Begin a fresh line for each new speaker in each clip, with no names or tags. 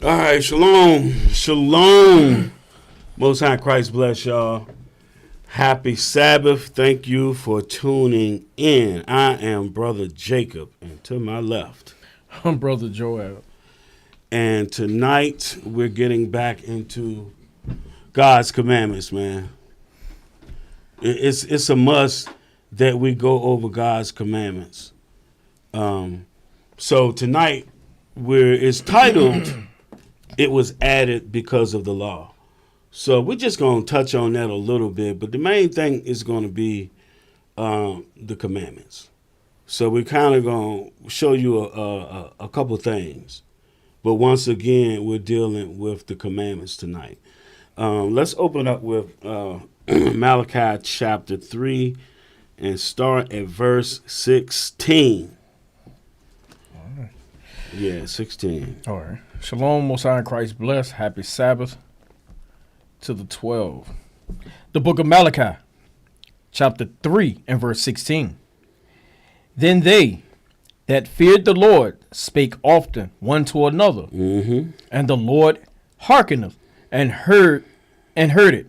All right, shalom, shalom. Most High Christ bless y'all. Happy Sabbath. Thank you for tuning in. I am Brother Jacob, and to my left,
I'm Brother Joel.
And tonight we're getting back into God's commandments, man. It's a must that we go over God's commandments. So tonight it's titled "It Was Added Because of the Law." So we're just going to touch on that a little bit, but the main thing is going to be the commandments. So we're kind of going to show you a couple things. But once again, we're dealing with the commandments tonight. Let's open up with Malachi chapter 3 and start at verse 16.
All right.
Yeah, 16.
All right. Shalom, Most High Christ bless. Happy Sabbath to the 12. The book of Malachi, chapter 3 and verse 16. Then they that feared the Lord spake often one to another, and the Lord hearkeneth and heard it.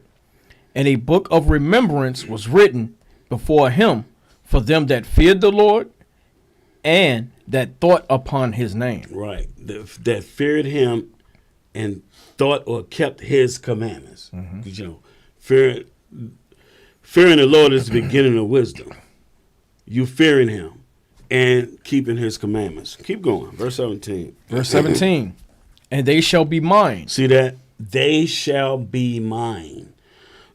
And a book of remembrance was written before him for them that feared the Lord and that thought upon his name.
Right. That feared him and thought or kept his commandments. 'Cause, you know, fearing the Lord is the beginning of wisdom. You fearing him and keeping his commandments. Keep going. Verse 17.
Verse 17. And they shall be mine.
See that? They shall be mine.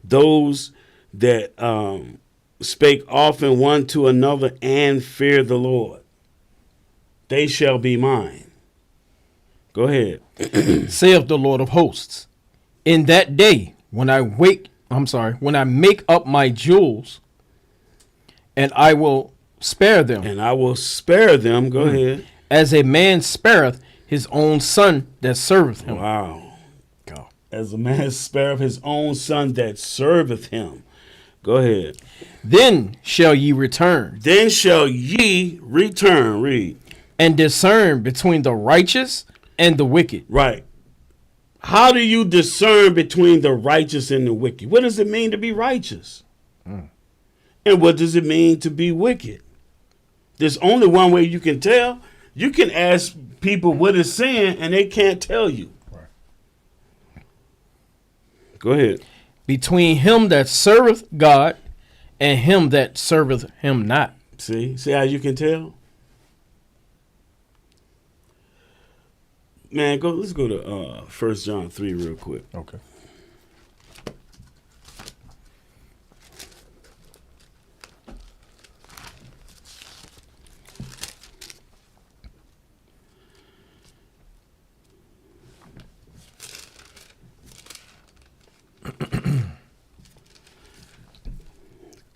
Those that spake often one to another and fear the Lord. They shall be mine. Go ahead.
Saith the Lord of hosts. In that day when I make up my jewels, and I will spare them.
And I will spare them. Go ahead.
As a man spareth his own son that serveth him.
Wow.
Go.
As a man spareth his own son that serveth him. Go ahead.
Then shall ye return.
Then shall ye return. Read.
And discern between the righteous and the wicked.
Right. How do you discern between the righteous and the wicked? What does it mean to be righteous? And what does it mean to be wicked? There's only one way you can tell. You can ask people what is sin and they can't tell you.
Right.
Go ahead.
Between him that serveth God and him that serveth him not.
See how you can tell? Man, let's go to 1 John 3 real quick.
Okay.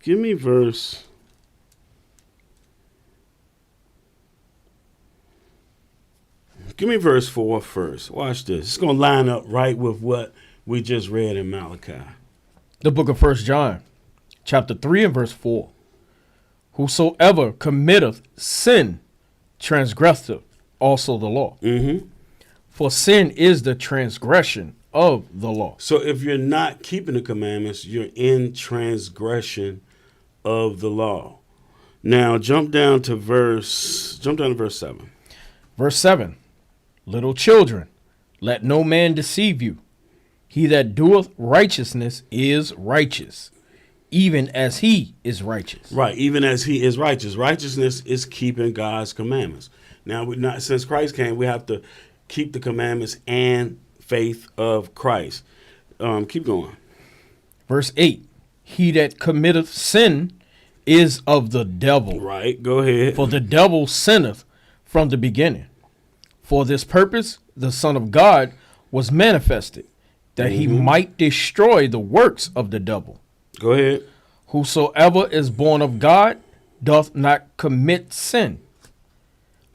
Give me verse. Give me verse 4 first. Watch this. It's going to line up right with what we just read in Malachi.
The book of 1 John, chapter 3 and verse 4. Whosoever committeth sin transgresseth also the law. For sin is the transgression of the law.
So if you're not keeping the commandments, you're in transgression of the law. Now jump down to verse 7.
Verse 7. Little children, let no man deceive you. He that doeth righteousness is righteous, even as he is righteous.
Right, even as he is righteous. Righteousness is keeping God's commandments. Now, since Christ came, we have to keep the commandments and faith of Christ. Keep going.
Verse 8. He that committeth sin is of the devil.
Right, go ahead.
For the devil sinneth from the beginning. For this purpose, the Son of God was manifested, that he might destroy the works of the devil.
Go ahead.
Whosoever is born of God doth not commit sin,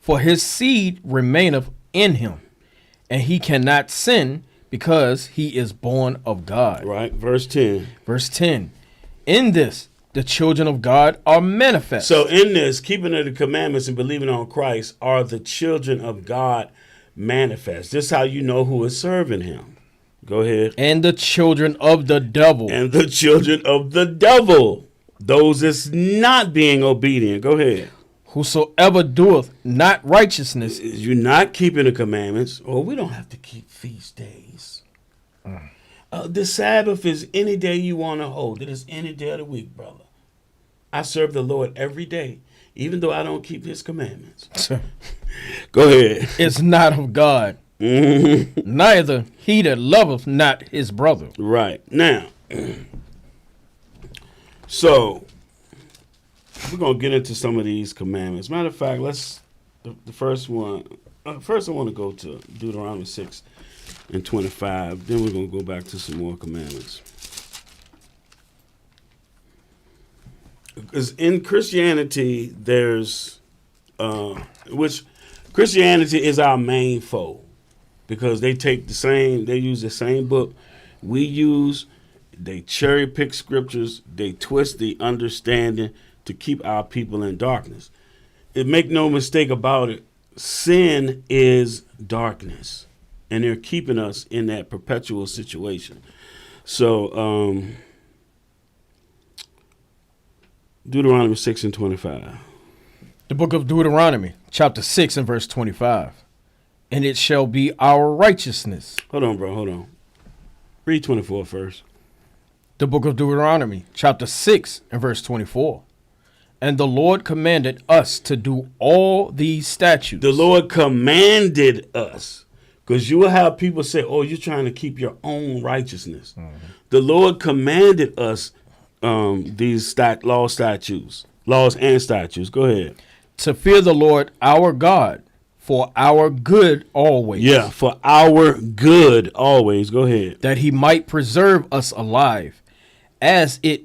for his seed remaineth in him, and he cannot sin because he is born of God.
Right, verse 10.
Verse 10. In this, the children of God are manifest.
So in this, keeping of the commandments and believing on Christ are the children of God manifest. This is how you know who is serving him. Go ahead.
And the children of the devil.
And the children of the devil. Those that's not being obedient. Go ahead.
Whosoever doeth not righteousness.
You're not keeping the commandments. Oh, we don't have to keep feast days. The Sabbath is any day you want to hold. It is any day of the week, brother. I serve the Lord every day, even though I don't keep his commandments. Go ahead.
It's not of God. Neither he that loveth not his brother.
Right. Now, so we're going to get into some of these commandments. Matter of fact, the first one. First, I want to go to Deuteronomy 6 and 25. Then we're going to go back to some more commandments. Because in Christianity, there's, which Christianity is our main foe, because they use the same book we use, They cherry pick scriptures. They twist the understanding to keep our people in darkness. And make no mistake about it, sin is darkness, and they're keeping us in that perpetual situation. So, Deuteronomy 6:25.
The book of Deuteronomy, chapter 6 and verse 25. And it shall be our righteousness.
Hold on, bro. Hold on. Read 24 first.
The book of Deuteronomy, chapter 6 and verse 24. And the Lord commanded us to do all these statutes.
The Lord commanded us. Because you will have people say, oh, you're trying to keep your own righteousness. Mm-hmm. The Lord commanded us these laws and statutes. Go ahead.
To fear the Lord our God for our good always.
Yeah, for our good always. Go ahead.
That he might preserve us alive as it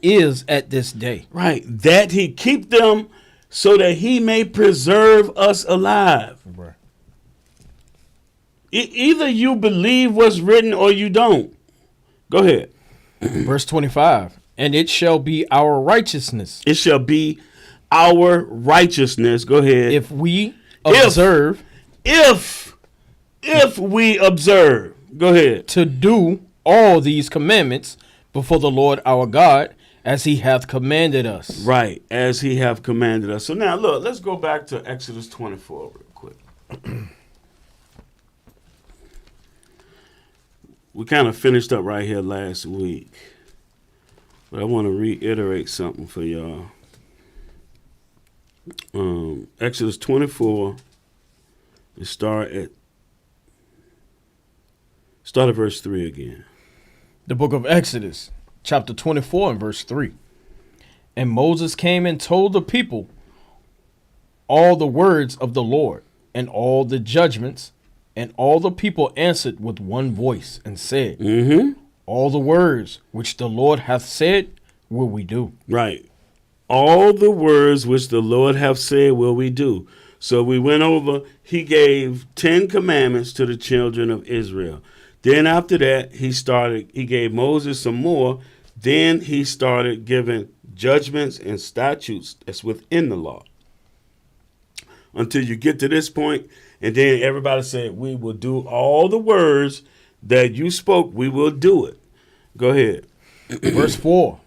is at this day.
Right. That he keep them so that he may preserve us alive.
Right.
Either you believe what's written or you don't. Go ahead.
Verse 25. And it shall be our righteousness.
It shall be our righteousness. Go ahead.
If we observe.
If we observe. Go ahead.
To do all these commandments before the Lord our God, as he hath commanded us.
Right. As he hath commanded us. So now look, let's go back to Exodus 24 real quick. We kind of finished up right here last week. But I want to reiterate something for y'all. Exodus 24, start at verse 3 again.
The book of Exodus, chapter 24 and verse 3. And Moses came and told the people all the words of the Lord and all the judgments, and all the people answered with one voice and said, all the words which the Lord hath said will we do.
Right. All the words which the Lord hath said will we do. So we went over, he gave 10 commandments to the children of Israel. Then after that, he gave Moses some more. Then he started giving judgments and statutes that's within the law. Until you get to this point, and then everybody said, we will do all the words that you spoke, we will do it. Go ahead.
Verse 4.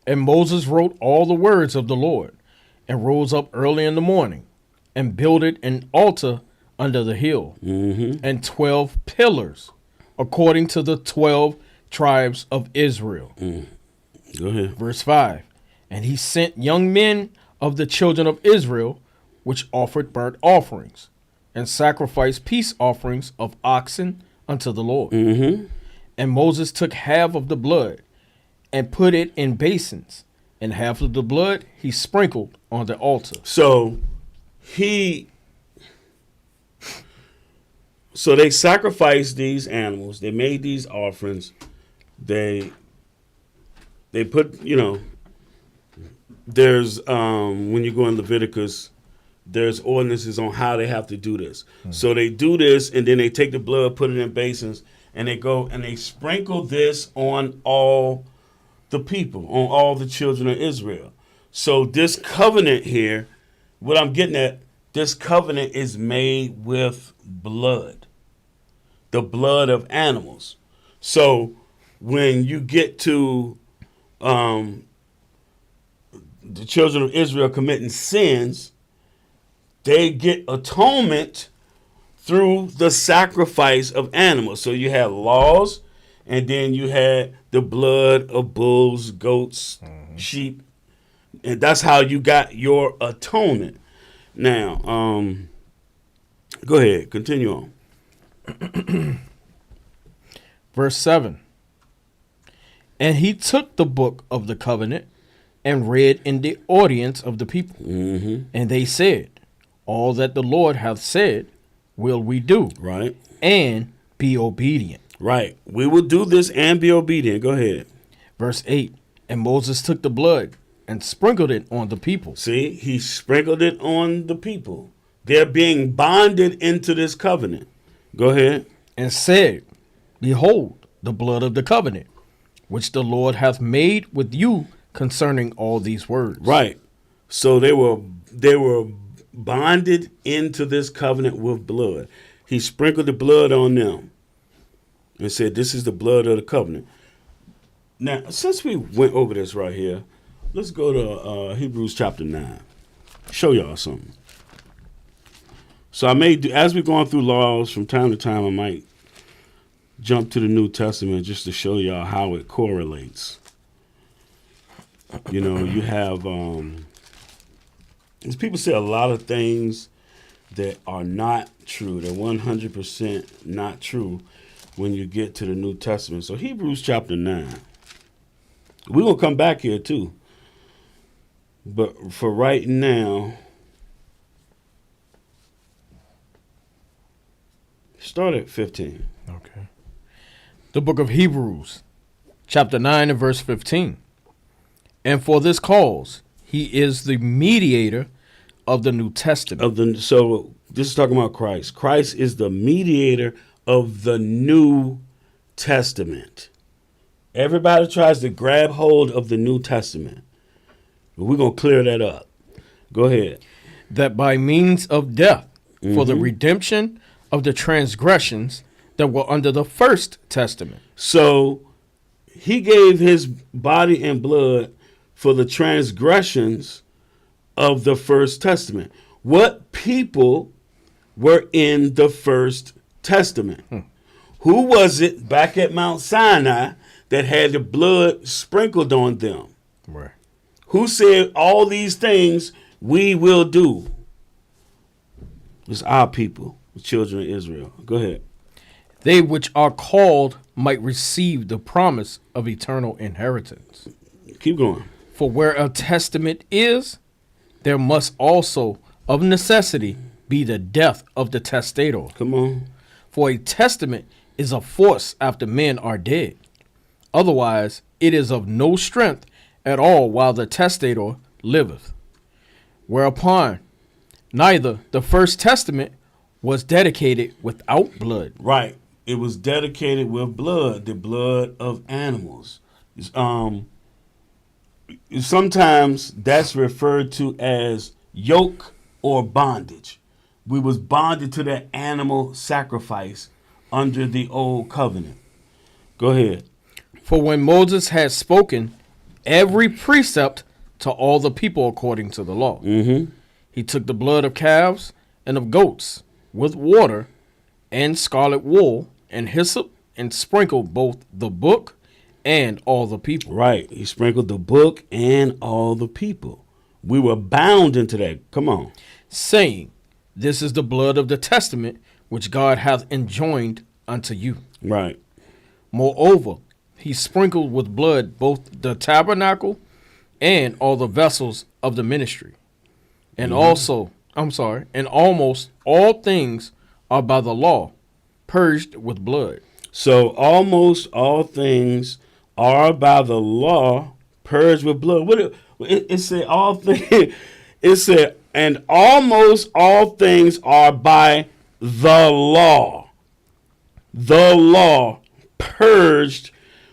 And Moses wrote all the words of the Lord, and rose up early in the morning, and builded an altar under the hill, and 12 pillars, according to the 12 tribes of Israel.
Go ahead.
Verse 5. And he sent young men of the children of Israel, which offered burnt offerings, and sacrificed peace offerings of oxen unto the Lord. And Moses took half of the blood, and put it in basins, and half of the blood he sprinkled on the altar.
So they sacrificed these animals. They made these offerings. They put, there's when you go in Leviticus, there's ordinances on how they have to do this. So they do this, and then they take the blood, put it in basins, and they go and they sprinkle this on all the people, on all the children of Israel. So this covenant here, what I'm getting at, this covenant is made with blood, the blood of animals. So when you get to the children of Israel committing sins, they get atonement through the sacrifice of animals. So you have laws, and then you had the blood of bulls, goats, sheep. And that's how you got your atonement. Now, go ahead. Continue on.
Verse 7. And he took the book of the covenant and read in the audience of the people. And they said, all that the Lord hath said will we do.
Right.
And be obedient.
Right. We will do this and be obedient. Go ahead.
Verse 8. And Moses took the blood and sprinkled it on the people.
See, he sprinkled it on the people. They're being bonded into this covenant. Go ahead.
And said, behold, the blood of the covenant, which the Lord hath made with you concerning all these words.
Right. So they were bonded into this covenant with blood. He sprinkled the blood on them and said, this is the blood of the covenant. Now, since we went over this right here, let's go to Hebrews chapter 9. Show y'all something. So as we're going through laws from time to time, I might jump to the New Testament just to show y'all how it correlates. You know, you have, people say a lot of things that are not true. They're 100% not true when you get to the New Testament. So Hebrews chapter 9. We're going to come back here too. But for right now, start at 15.
Okay. The book of Hebrews, chapter 9 and verse 15. And for this cause, he is the mediator of the New Testament.
So this is talking about Christ. Christ is the mediator of the New Testament. Everybody tries to grab hold of the New Testament. But we're going to clear that up. Go ahead.
That by means of death, for the redemption of the transgressions that were under the first testament.
So he gave his body and blood for the transgressions of the first testament. What people were in the first testament? Who was it back at Mount Sinai that had the blood sprinkled on them?
Right.
Who said all these things we will do? It's our people, the children of Israel. Go ahead.
They which are called might receive the promise of eternal inheritance.
Keep going.
For where a testament is, there must also of necessity be the death of the testator.
Come on.
For a testament is of force after men are dead. Otherwise, it is of no strength at all while the testator liveth. Whereupon, neither the first testament was dedicated without blood.
Right. It was dedicated with blood, the blood of animals. Sometimes that's referred to as yoke or bondage. We was bonded to that animal sacrifice under the old covenant. Go ahead.
For when Moses had spoken every precept to all the people according to the law, he took the blood of calves and of goats with water and scarlet wool and hyssop and sprinkled both the book and all the people.
Right. He sprinkled the book and all the people. We were bound into that. Come on.
Saying, this is the blood of the testament which God hath enjoined unto you.
Right.
Moreover, he sprinkled with blood both the tabernacle and all the vessels of the ministry. And and almost all things are by the law purged with blood.
So almost all things are by the law purged with blood. It said all things. It said, and almost all things are by the law. The law purged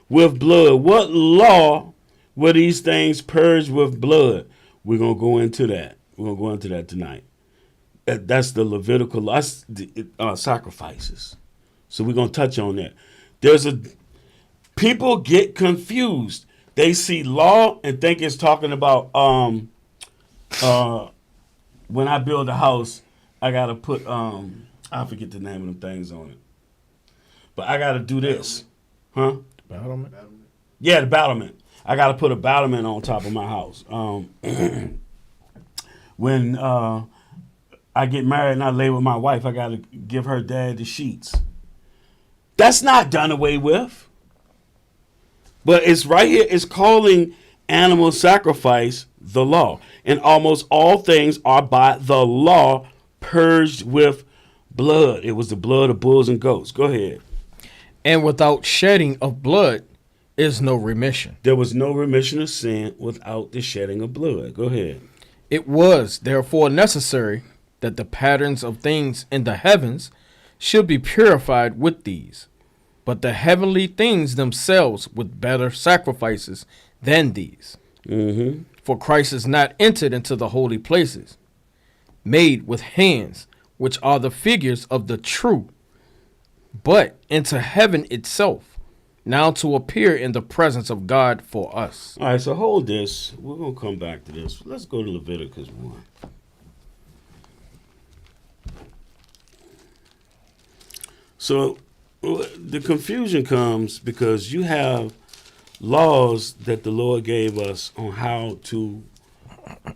with blood. What law were these things purged with blood? We're going to go into that. We're going to go into that tonight. That's the Levitical sacrifices. So we're going to touch on that. People get confused. They see law and think it's talking about when I build a house, I got to put, I forget the name of them things on it. But I got to do this. Huh?
Battlement?
Yeah, the battlement. I got to put a battlement on top of my house. When I get married and I lay with my wife, I got to give her dad the sheets. That's not done away with. But it's right here. It's calling animal sacrifice the law. And almost all things are by the law purged with blood. It was the blood of bulls and goats. Go ahead.
And without shedding of blood is no remission.
There was no remission of sin without the shedding of blood. Go ahead.
It was therefore necessary that the patterns of things in the heavens should be purified with these. but the heavenly things themselves with better sacrifices than these.
Mm-hmm.
For Christ is not entered into the holy places, made with hands, which are the figures of the true, but into heaven itself, now to appear in the presence of God for us.
All right, so hold this. We're going to come back to this. Let's go to Leviticus 1. So the confusion comes because you have laws that the Lord gave us on how to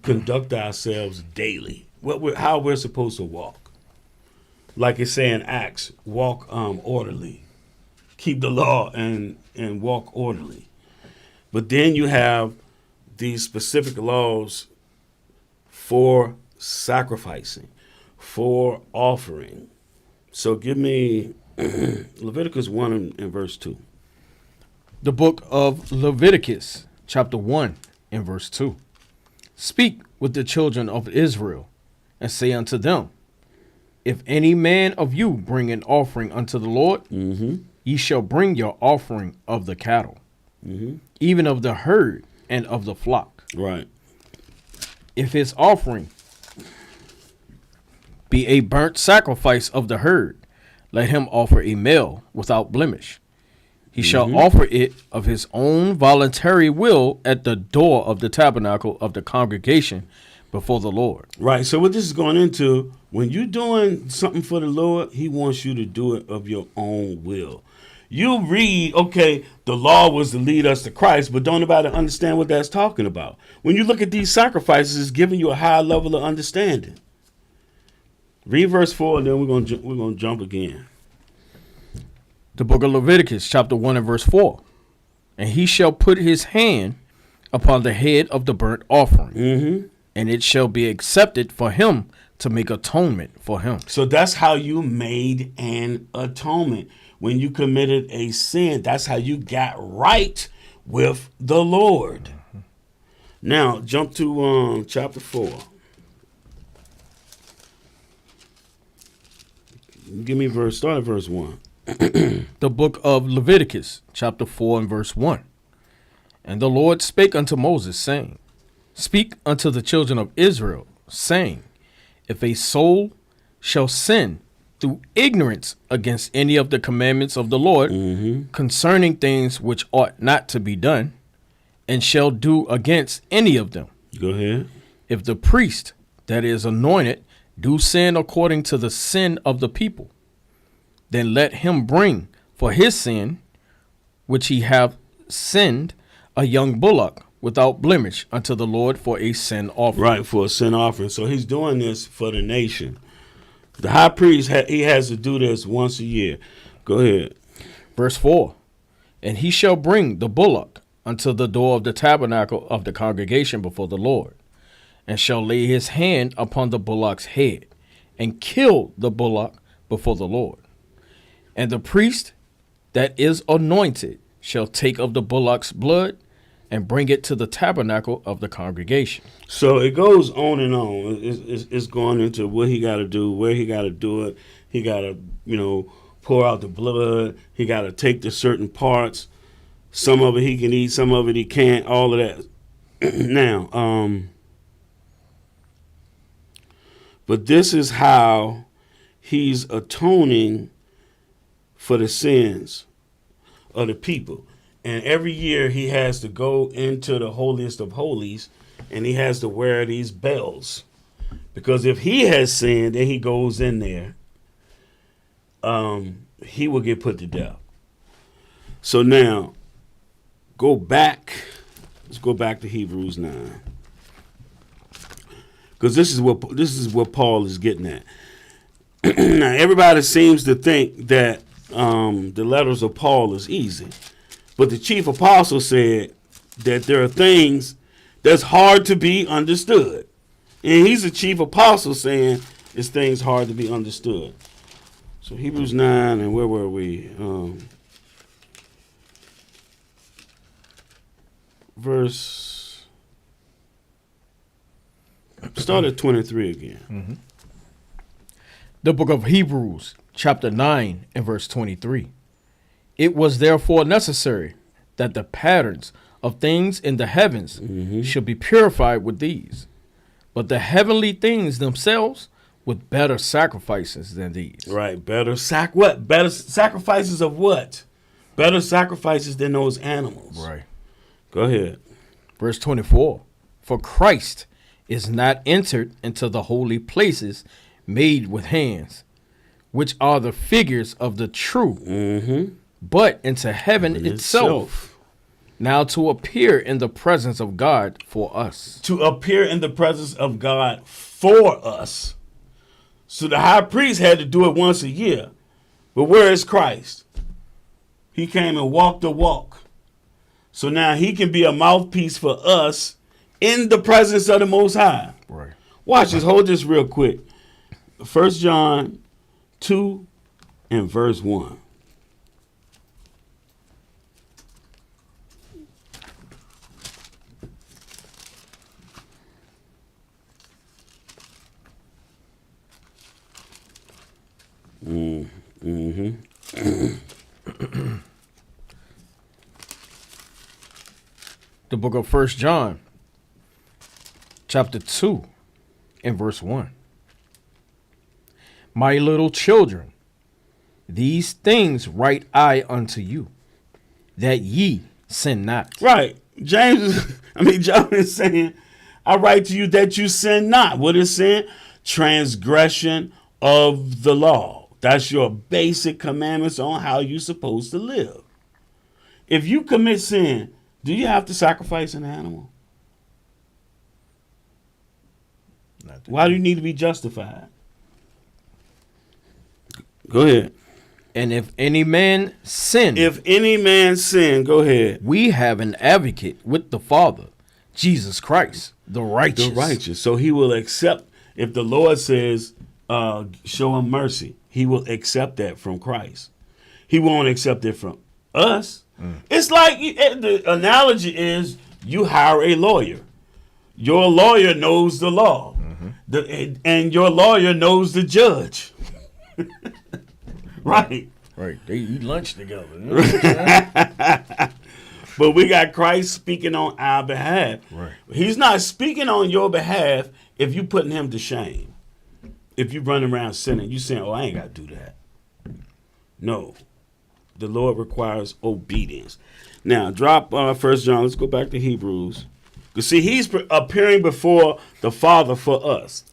conduct ourselves daily, how we're supposed to walk. Like it's saying Acts, walk orderly, keep the law and walk orderly. But then you have these specific laws for sacrificing, for offering. So give me Leviticus 1 and verse 2.
The book of Leviticus, chapter 1 and verse 2. Speak with the children of Israel, and say unto them, if any man of you bring an offering unto the Lord, ye shall bring your offering of the cattle, even of the herd and of the flock.
Right.
If his offering be a burnt sacrifice of the herd, let him offer a male without blemish. He shall offer it of his own voluntary will at the door of the tabernacle of the congregation before the Lord.
Right. So what this is going into, when you're doing something for the Lord, he wants you to do it of your own will. You read, okay, the law was to lead us to Christ, but don't nobody understand what that's talking about. When you look at these sacrifices, it's giving you a high level of understanding. Read verse 4, and then we're gonna jump again.
The book of Leviticus, chapter 1 and verse 4. And he shall put his hand upon the head of the burnt offering, and it shall be accepted for him to make atonement for him.
So that's how you made an atonement. When you committed a sin, that's how you got right with the Lord. Now, jump to chapter 4. Give me start at verse 1.
The book of Leviticus, chapter 4 and verse 1. And the Lord spake unto Moses, saying, speak unto the children of Israel, saying, if a soul shall sin through ignorance against any of the commandments of the Lord concerning things which ought not to be done, and shall do against any of them.
Go ahead.
If the priest that is anointed do sin according to the sin of the people, then let him bring for his sin, which he have sinned, a young bullock without blemish unto the Lord for a sin offering.
Right, for a sin offering. So he's doing this for the nation. The high priest, he has to do this once a year. Go ahead.
Verse 4. And he shall bring the bullock unto the door of the tabernacle of the congregation before the Lord, and shall lay his hand upon the bullock's head, and kill the bullock before the Lord. And the priest that is anointed shall take of the bullock's blood and bring it to the tabernacle of the congregation.
So it goes on and on. It's going into what he got to do, where he got to do it. He got to, pour out the blood. He got to take the certain parts. Some of it he can eat, some of it he can't, all of that. Now, but this is how he's atoning for the sins of the people. And every year he has to go into the holiest of holies, and he has to wear these bells. Because if he has sinned and he goes in there, he will get put to death. So now, let's go back to Hebrews 9. Because this is what Paul is getting at. Now, everybody seems to think that the letters of Paul is easy. But the chief apostle said that there are things that's hard to be understood. And he's the chief apostle saying it's things hard to be understood. So Hebrews 9, and where were we? Start at 23 again.
The book of Hebrews, chapter 9 and verse 23. It was therefore necessary that the patterns of things in the heavens should be purified with these, but the heavenly things themselves with better sacrifices than these.
Right. Better sacrifices of what? Better sacrifices than those animals.
Right.
Go ahead.
Verse 24. For Christ is not entered into the holy places made with hands, which are the figures of the true, but into heaven itself. Now to appear in the presence of God for us.
To appear in the presence of God for us. So the high priest had to do it once a year. But where is Christ? He came and walked the walk. So now he can be a mouthpiece for us in the presence of the Most High.
Right.
Watch this. Hold this real quick. 1 John 2 and verse 1.
The book of 1 John, chapter 2, and verse 1. My little children, these things write I unto you, that ye sin not.
Right. John is saying, I write to you that you sin not. What is sin? Transgression of the law. That's your basic commandments on how you're supposed to live. If you commit sin, do you have to sacrifice an animal? Why do you need to be justified? Go ahead.
And if any man sin,
Go ahead.
we have an advocate with the Father, Jesus Christ, the righteous.
The righteous. So he will accept, if the Lord says, show him mercy, he will accept that from Christ. He won't accept it from us. It's like, the analogy is, you hire a lawyer. Your lawyer knows the law. And your lawyer knows the judge. Right.
Right. They eat lunch together.
But we got Christ speaking on our behalf.
Right.
He's not speaking on your behalf if you putting him to shame. If you run around sinning, you saying, oh, I ain't got to do that. No. The Lord requires obedience. Now, drop 1 John. Let's go back to Hebrews. You see, he's appearing before the Father for us.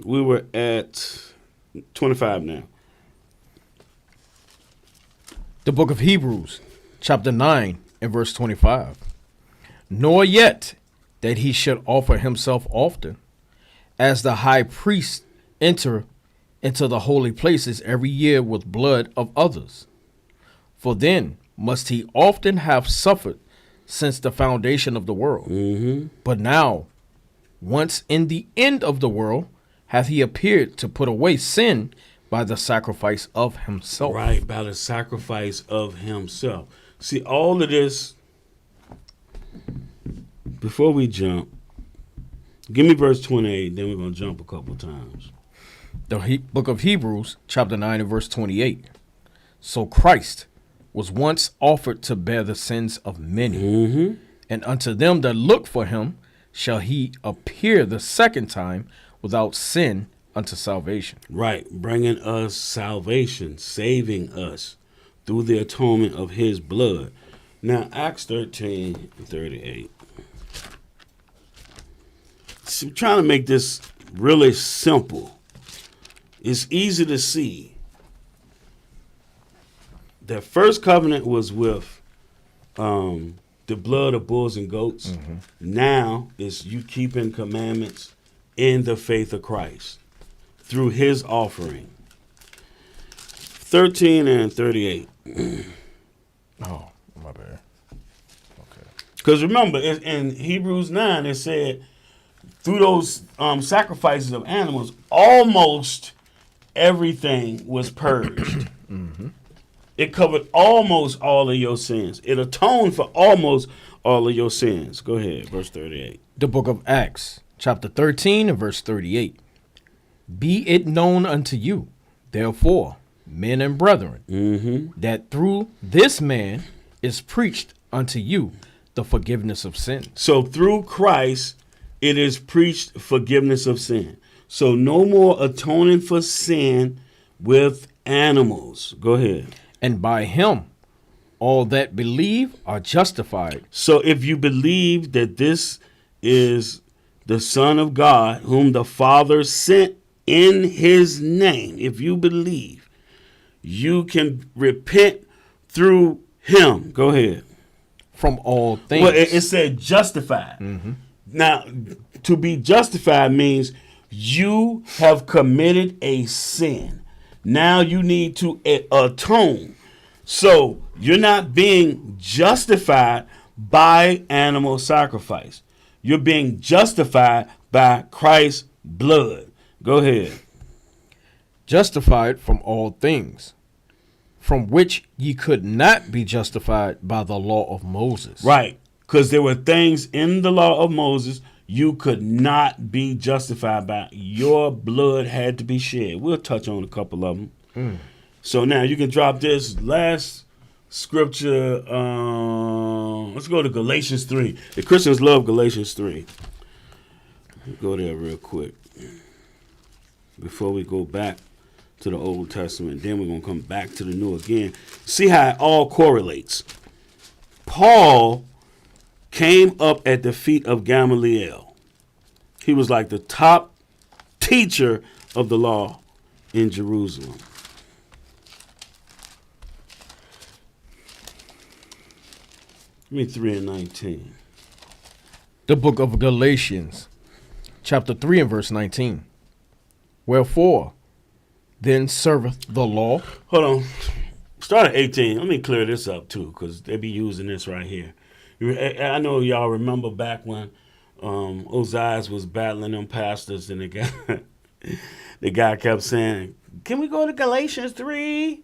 We were at 25 now.
The book of Hebrews, chapter 9, and verse 25. Nor yet that he should offer himself often, as the high priest enter into the holy places every year with blood of others. For then must he often have suffered since the foundation of the world. But now, once in the end of the world, hath he appeared to put away sin by the sacrifice of himself.
Right, by the sacrifice of himself. See, all of this, before we jump, give me verse 28, then we're going to jump a couple times.
The book of Hebrews, chapter 9 and verse 28. So Christ was once offered to bear the sins of many, and unto them that look for him shall he appear the second time without sin unto salvation.
Right, bringing us salvation, saving us through the atonement of his blood. Now, Acts 13:38. So I'm trying to make this really simple. It's easy to see. The first covenant was with the blood of bulls and goats. Now it's you keeping commandments in the faith of Christ through his offering. 13 and 38.
Oh, my bad. Okay.
Because remember, in Hebrews 9, it said through those sacrifices of animals, almost everything was purged. It covered almost all of your sins. It atoned for almost all of your sins. Go ahead, verse 38.
The book of Acts, chapter 13 and verse 38. Be it known unto you, therefore, men and brethren, that through this man is preached unto you the forgiveness of sin.
So through Christ, it is preached forgiveness of sin. So no more atoning for sin with animals. Go ahead.
And by him, all that believe are justified.
So if you believe that this is the Son of God, whom the Father sent in his name, if you believe, you can repent through him. Go ahead.
From all things.
Well, it said justified. Now, to be justified means you have committed a sin. Now you need to atone. So you're not being justified by animal sacrifice. You're being justified by Christ's blood. Go ahead.
Justified from all things, from which ye could not be justified by the law of Moses.
Right. Because there were things in the law of Moses you could not be justified by. Your blood had to be shed. We'll touch on a couple of them. So now you can drop this last scripture. Let's go to Galatians 3. The Christians love Galatians 3. Go there real quick before we go back to the Old Testament. Then we're going to come back to the New again. See how it all correlates. Paul came up at the feet of Gamaliel. He was like the top teacher of the law in Jerusalem. Give me 3 and 19.
The book of Galatians, chapter 3 and verse 19. Wherefore, then serveth the law.
Hold on. Start at 18. Let me clear this up, too, because they be using this right here. I know y'all remember back when Ozias was battling them pastors, and the guy kept saying, "Can we go to Galatians 3?"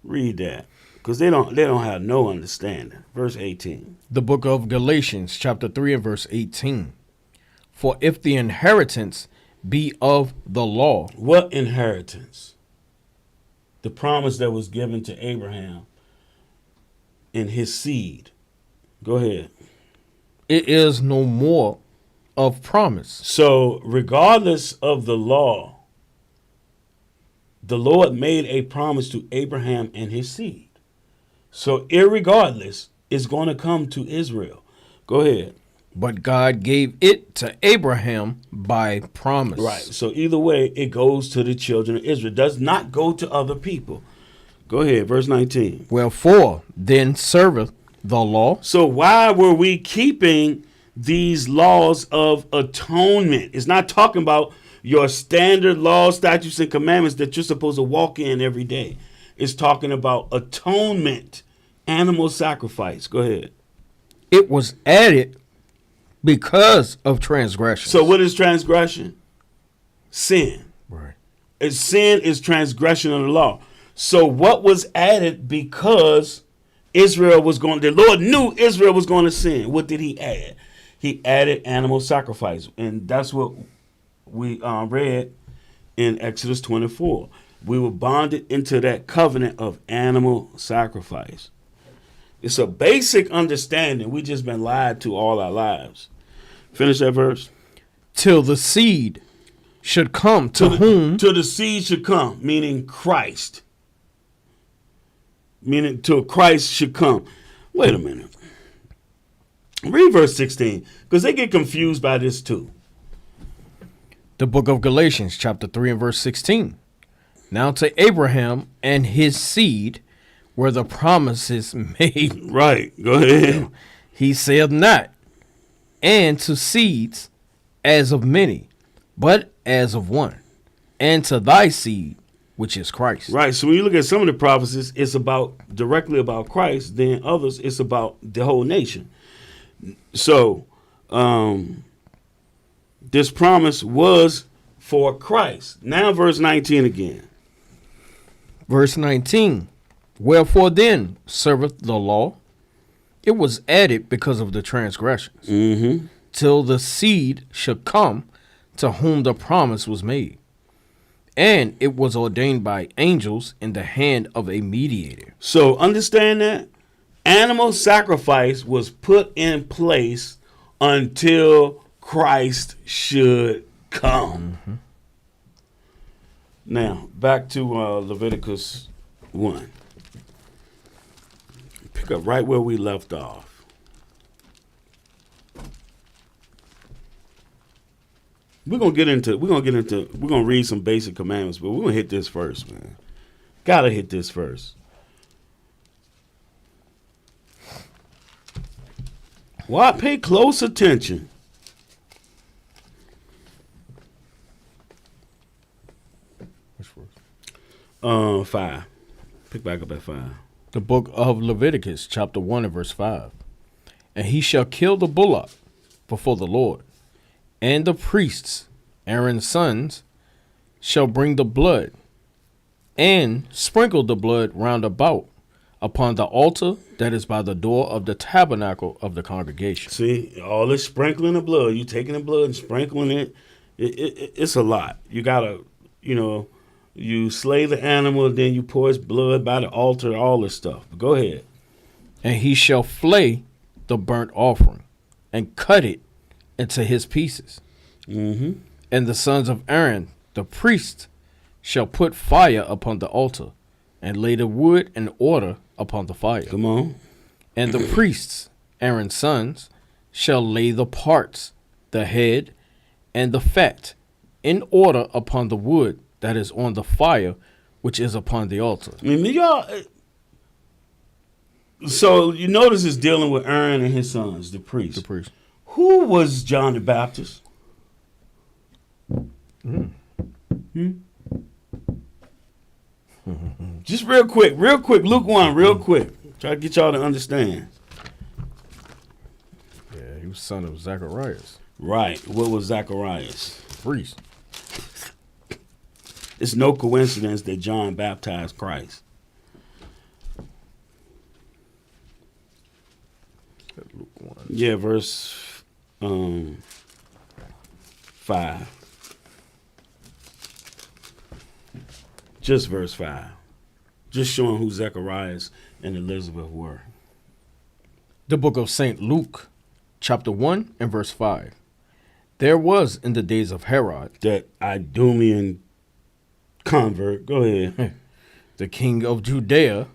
Read that, because they don't have no understanding. Verse 18.
The book of Galatians, chapter 3 and verse 18. For if the inheritance be of the law.
What inheritance? The promise that was given to Abraham and his seed. Go ahead.
It is no more of promise.
So regardless of the law, the Lord made a promise to Abraham and his seed. So irregardless, it's going to come to Israel. Go ahead.
But God gave it to Abraham by promise.
Right. So either way, it goes to the children of Israel. It does not go to other people. Go ahead. Verse 19.
Wherefore, then serveth the law.
So why were we keeping these laws of atonement? It's not talking about your standard laws, statutes, and commandments that you're supposed to walk in every day. It's talking about atonement, animal sacrifice. Go ahead.
It was added because of transgression.
So what is transgression? Sin.
Right.
Sin is transgression of the law. So what was added because Israel was going, the Lord knew Israel was going to sin. What did he add? He added animal sacrifice. And that's what we read in Exodus 24. We were bonded into that covenant of animal sacrifice. It's a basic understanding. We just been lied to all our lives. Finish that verse.
Till the seed should come to whom?
Till the seed should come, meaning Christ. Meaning till Christ should come. Wait a minute. Read verse 16, because they get confused by this too.
The book of Galatians, chapter 3 and verse 16. Now to Abraham and his seed were the promises made.
Right. Go ahead.
He said not, and to seeds as of many, but as of one, and to thy seed, which is Christ.
Right. So when you look at some of the prophecies, it's about directly about Christ. Then others, it's about the whole nation. So this promise was for Christ. Now verse 19 again.
Verse 19. Wherefore then serveth the law? It was added because of the transgressions, till the seed should come to whom the promise was made. And it was ordained by angels in the hand of a mediator.
So understand that animal sacrifice was put in place until Christ should come. Mm-hmm. Now, back to Leviticus 1. Pick up right where we left off. We're gonna read some basic commandments, but we're gonna hit this first, man. Gotta hit this first. Why pay close attention?
Which verse?
5. Pick back up at 5.
The book of Leviticus, chapter 1 and verse 5. And he shall kill the bullock before the Lord, and the priests, Aaron's sons, shall bring the blood and sprinkle the blood round about upon the altar that is by the door of the tabernacle of the congregation.
See, all this sprinkling of blood, you taking the blood and sprinkling it, it's a lot. You gotta, you slay the animal, then you pour its blood by the altar, all this stuff. But go ahead.
And he shall flay the burnt offering and cut it into his pieces.
Mm-hmm.
And the sons of Aaron, the priest, shall put fire upon the altar and lay the wood in order upon the fire.
Come on.
And the priests, Aaron's sons, shall lay the parts, the head, and the fat in order upon the wood that is on the fire, which is upon the altar.
I mean, y'all. So you notice it's dealing with Aaron and his sons, the priests.
The priest.
Who was John the Baptist? Just real quick, Luke 1, real quick. Try to get y'all to understand.
Yeah, he was son of Zacharias.
Right. What was Zacharias?
Priest.
It's no coincidence that John baptized Christ.
Luke 1.
Yeah, verse 5. Just verse 5. Just showing who Zacharias and Elizabeth were.
The book of St. Luke, chapter 1 and verse 5. There was in the days of Herod,
That Idumean convert. Go ahead.
the king of Judea,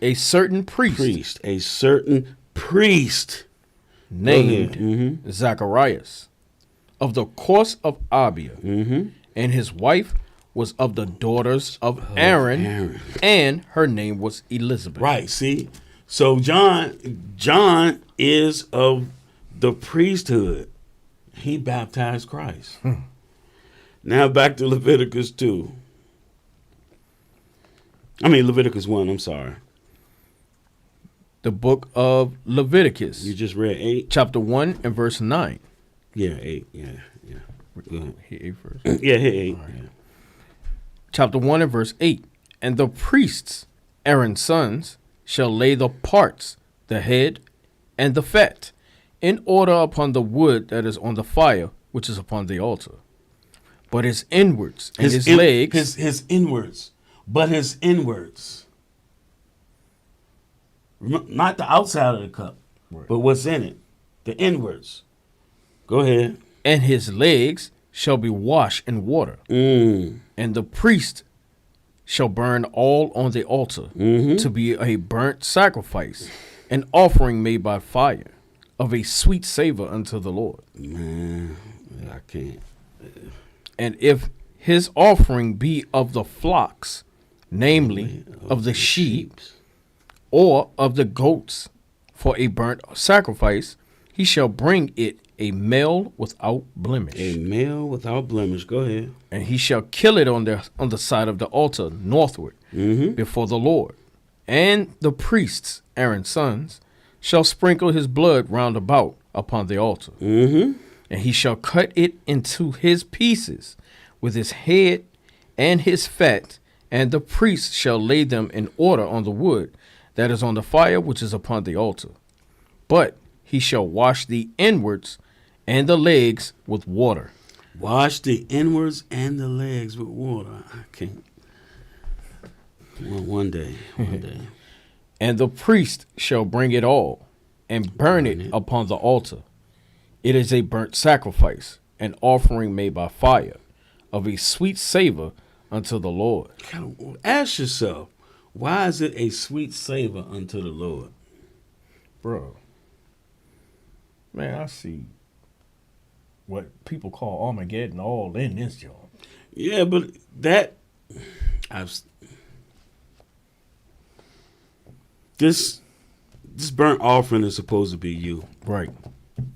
a certain priest,
A certain priest.
named
Mm-hmm.
Zacharias, of the course of Abia,
Mm-hmm.
and his wife was of the daughters of Aaron, and her name was Elizabeth.
Right, see? So John is of the priesthood. He baptized Christ. Now back to Leviticus 2. Leviticus 1, I'm sorry.
The book of Leviticus,
You just read 8?
chapter 1 and verse 9.
Yeah, 8. Yeah. Go ahead.
Hit 8 first.
Yeah, hit 8.
All right.
Yeah.
Chapter 1 and verse 8. And the priests, Aaron's sons, shall lay the parts, the head, and the fat, in order upon the wood that is on the fire, which is upon the altar. But his inwards and his legs,
his inwards, but his inwards, not the outside of the cup,
Right.
but what's in it, the inwards. Go ahead.
and his legs shall be washed in water. And the priest shall burn all on the altar to be a burnt sacrifice, an offering made by fire, of a sweet savor unto the Lord.
Man, I can't.
And if his offering be of the flocks, namely of the sheep, or of the goats, for a burnt sacrifice, he shall bring it a male without blemish.
A male without blemish. Go ahead.
And he shall kill it on the side of the altar northward before the Lord. And the priests, Aaron's sons, shall sprinkle his blood round about upon the altar. And he shall cut it into his pieces with his head and his fat, and the priest shall lay them in order on the wood that is on the fire which is upon the altar. But he shall wash the inwards and the legs with water,
Wash the inwards and the legs with water. I can't. Well, one day.
And the priest shall bring it all, and burn it upon the altar. It is a burnt sacrifice, an offering made by fire, of a sweet savor unto the Lord.
Ask yourself, why is it a sweet savor unto the Lord?
Bro, man, I see what people call Armageddon all in this joint.
Yeah, but that this burnt offering is supposed to be you.
Right.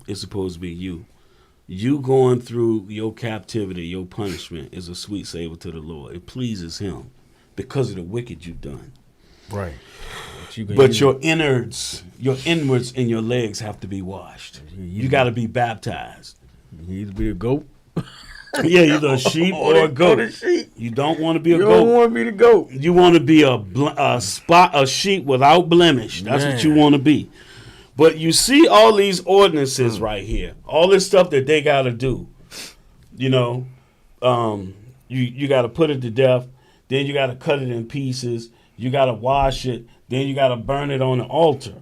It's supposed to be you. You going through your captivity, your punishment is a sweet savor to the Lord. It pleases him because of the wicked you've done.
Right.
But your innards, your inwards and your legs have to be washed. You got to be baptized.
You need to be a goat.
Yeah, either a sheep or a goat. You don't want to be a goat.
You don't want to be the goat.
You want to be a sheep without blemish. That's what you want to be. But you see all these ordinances right here, all this stuff that they got to do. You know, you got to put it to death. Then you got to cut it in pieces. You got to wash it. Then you got to burn it on the altar.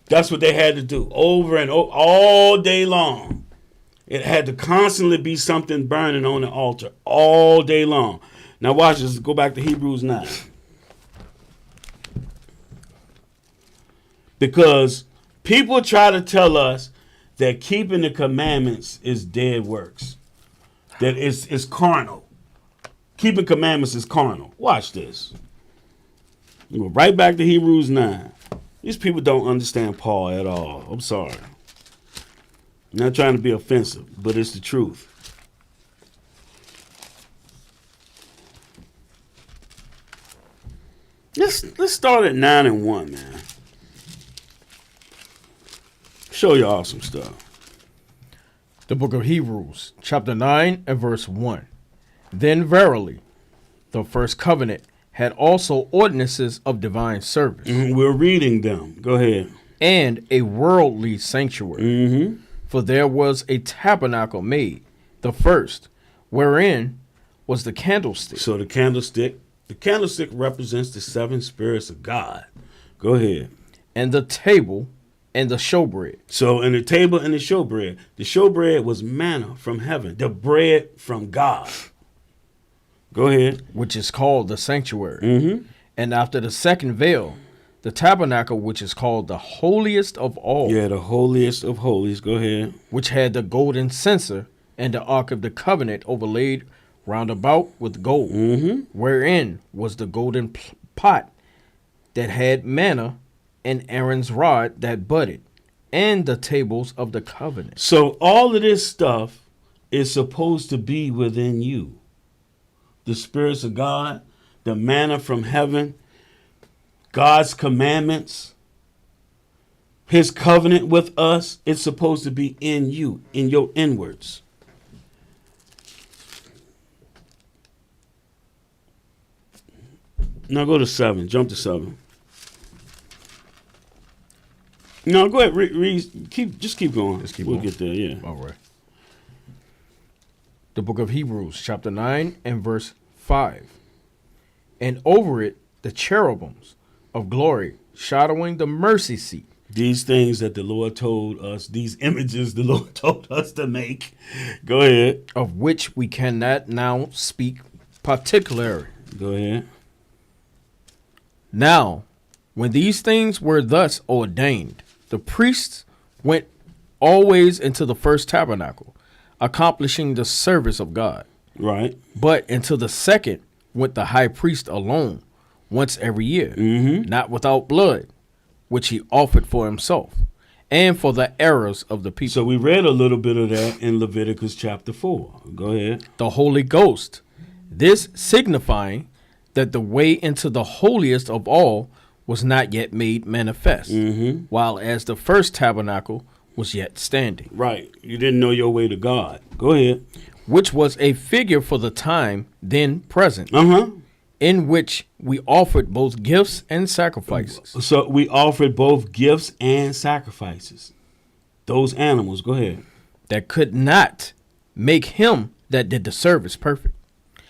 That's what they had to do over and over, all day long. It had to constantly be something burning on the altar all day long. Now watch this. Go back to Hebrews 9. Because people try to tell us that keeping the commandments is dead works. That it's carnal. Keeping commandments is carnal. Watch this. You go right back to Hebrews 9. These people don't understand Paul at all. I'm sorry. I'm not trying to be offensive, but it's the truth. Let's start at 9 and 1, man. Show y'all some stuff.
The book of Hebrews, chapter 9 and verse 1. Then verily, the first covenant had also ordinances of divine service.
We're reading them. Go ahead.
And a worldly sanctuary. For there was a tabernacle made, the first, wherein was the candlestick.
So the candlestick represents the 7 spirits of God. Go ahead.
And the table and the showbread.
So in the table and the showbread was manna from heaven, the bread from God. Go ahead.
Which is called the sanctuary. And after the second veil, the tabernacle, which is called the holiest of all.
Yeah, the holiest of holies. Go ahead.
Which had the golden censer and the ark of the covenant overlaid round about with gold, wherein was the golden pot that had manna and Aaron's rod that budded, and the tables of the covenant.
So all of this stuff is supposed to be within you. The spirits of God, the manna from heaven, God's commandments, his covenant with us, it's supposed to be in you, in your inwards. Now go to 7. Jump to 7. No, go ahead. Read. Keep going. We'll get there. Yeah.
All right. The book of Hebrews, chapter 9 and verse 5. And over it the cherubims of glory, shadowing the mercy seat.
These things that the Lord told us, these images the Lord told us to make. Go ahead.
Of which we cannot now speak particularly.
Go ahead.
Now, when these things were thus ordained, the priests went always into the first tabernacle, accomplishing the service of God.
Right.
But into the second went the high priest alone, once every year, not without blood, which he offered for himself, and for the errors of the people.
So we read a little bit of that in Leviticus chapter 4. Go ahead.
The Holy Ghost, this signifying that the way into the holiest of all was not yet made manifest, while as the first tabernacle was yet standing.
Right. You didn't know your way to God. Go ahead.
Which was a figure for the time then present, in which we offered both gifts and sacrifices.
So we offered both gifts and sacrifices. Those animals. Go ahead.
that could not make him that did the service perfect,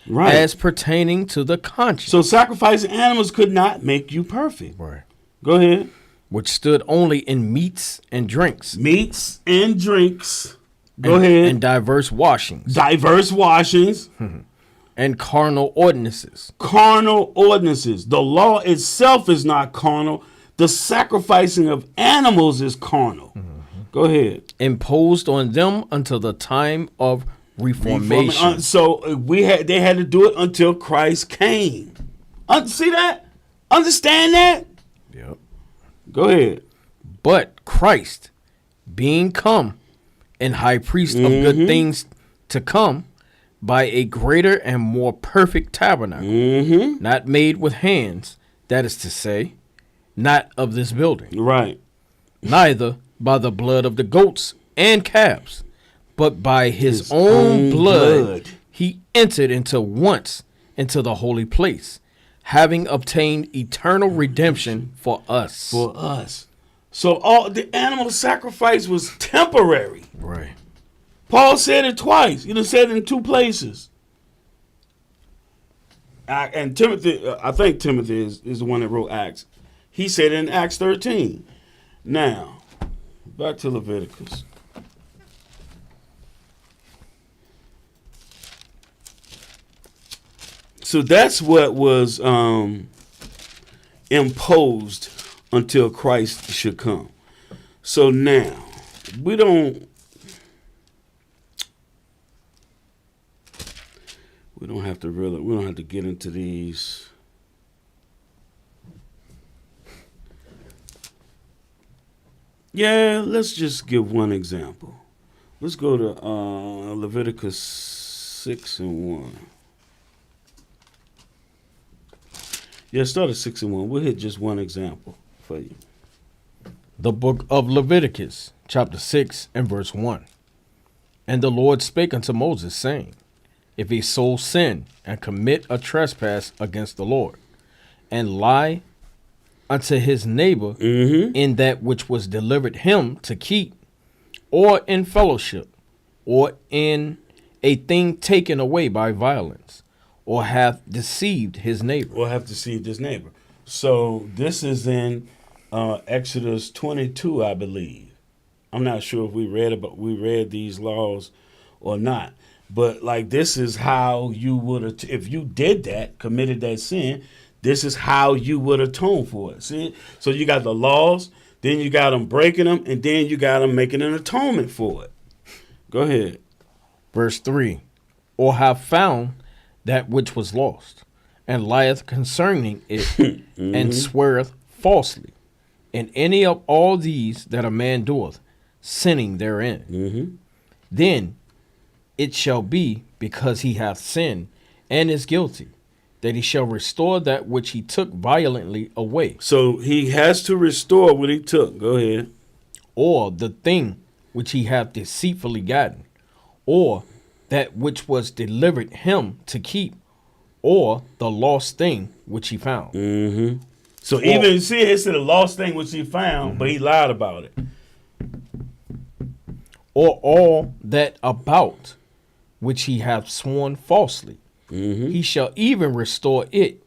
Right.
as pertaining to the conscience.
So sacrificing animals could not make you perfect.
Right.
Go ahead.
Which stood only in meats and drinks.
Meats and drinks. Go
and,
ahead.
And diverse washings.
Diverse washings.
And carnal ordinances.
Carnal ordinances. The law itself is not carnal. The sacrificing of animals is carnal. Go ahead.
Imposed on them until the time of reformation.
So they had to do it until Christ came. See that? Understand that?
Yep.
Go ahead.
But Christ, being come and high priest of good things to come, by a greater and more perfect tabernacle, not made with hands, that is to say, not of this building.
Right.
Neither by the blood of the goats and calves, but by his own blood he entered once into the holy place, having obtained eternal redemption for us.
For us. So all the animal sacrifice was temporary.
Right.
Paul said it twice. He said it in 2 places. And Timothy, I think Timothy is the one that wrote Acts. He said it in Acts 13. Now, back to Leviticus. So that's what was imposed until Christ should come. So now, we don't have to get into these. Yeah, let's just give one example. Let's go to Leviticus 6:1. Yeah, start at 6:1. We'll hit just one example for you.
The book of Leviticus, chapter 6 and verse 1. And the Lord spake unto Moses, saying, if a soul sin and commit a trespass against the Lord, and lie unto his neighbor in that which was delivered him to keep, or in fellowship, or in a thing taken away by violence, or hath deceived his neighbor.
So this is in Exodus 22, I believe. I'm not sure if we read these laws or not. But like, this is how you would, if you did that, committed that sin, this is how you would atone for it. See? So you got the laws, then you got them breaking them, and then you got them making an atonement for it. Go ahead.
Verse 3. Or have found that which was lost, and lieth concerning it, and sweareth falsely. In any of all these that a man doeth, sinning therein. Then it shall be, because he hath sinned and is guilty, that he shall restore that which he took violently away.
So he has to restore what he took. Go ahead.
Or the thing which he hath deceitfully gotten, or that which was delivered him to keep, or the lost thing which he found.
So even see, it said the lost thing which he found, but he lied about it.
Or all that about which he hath sworn falsely, he shall even restore it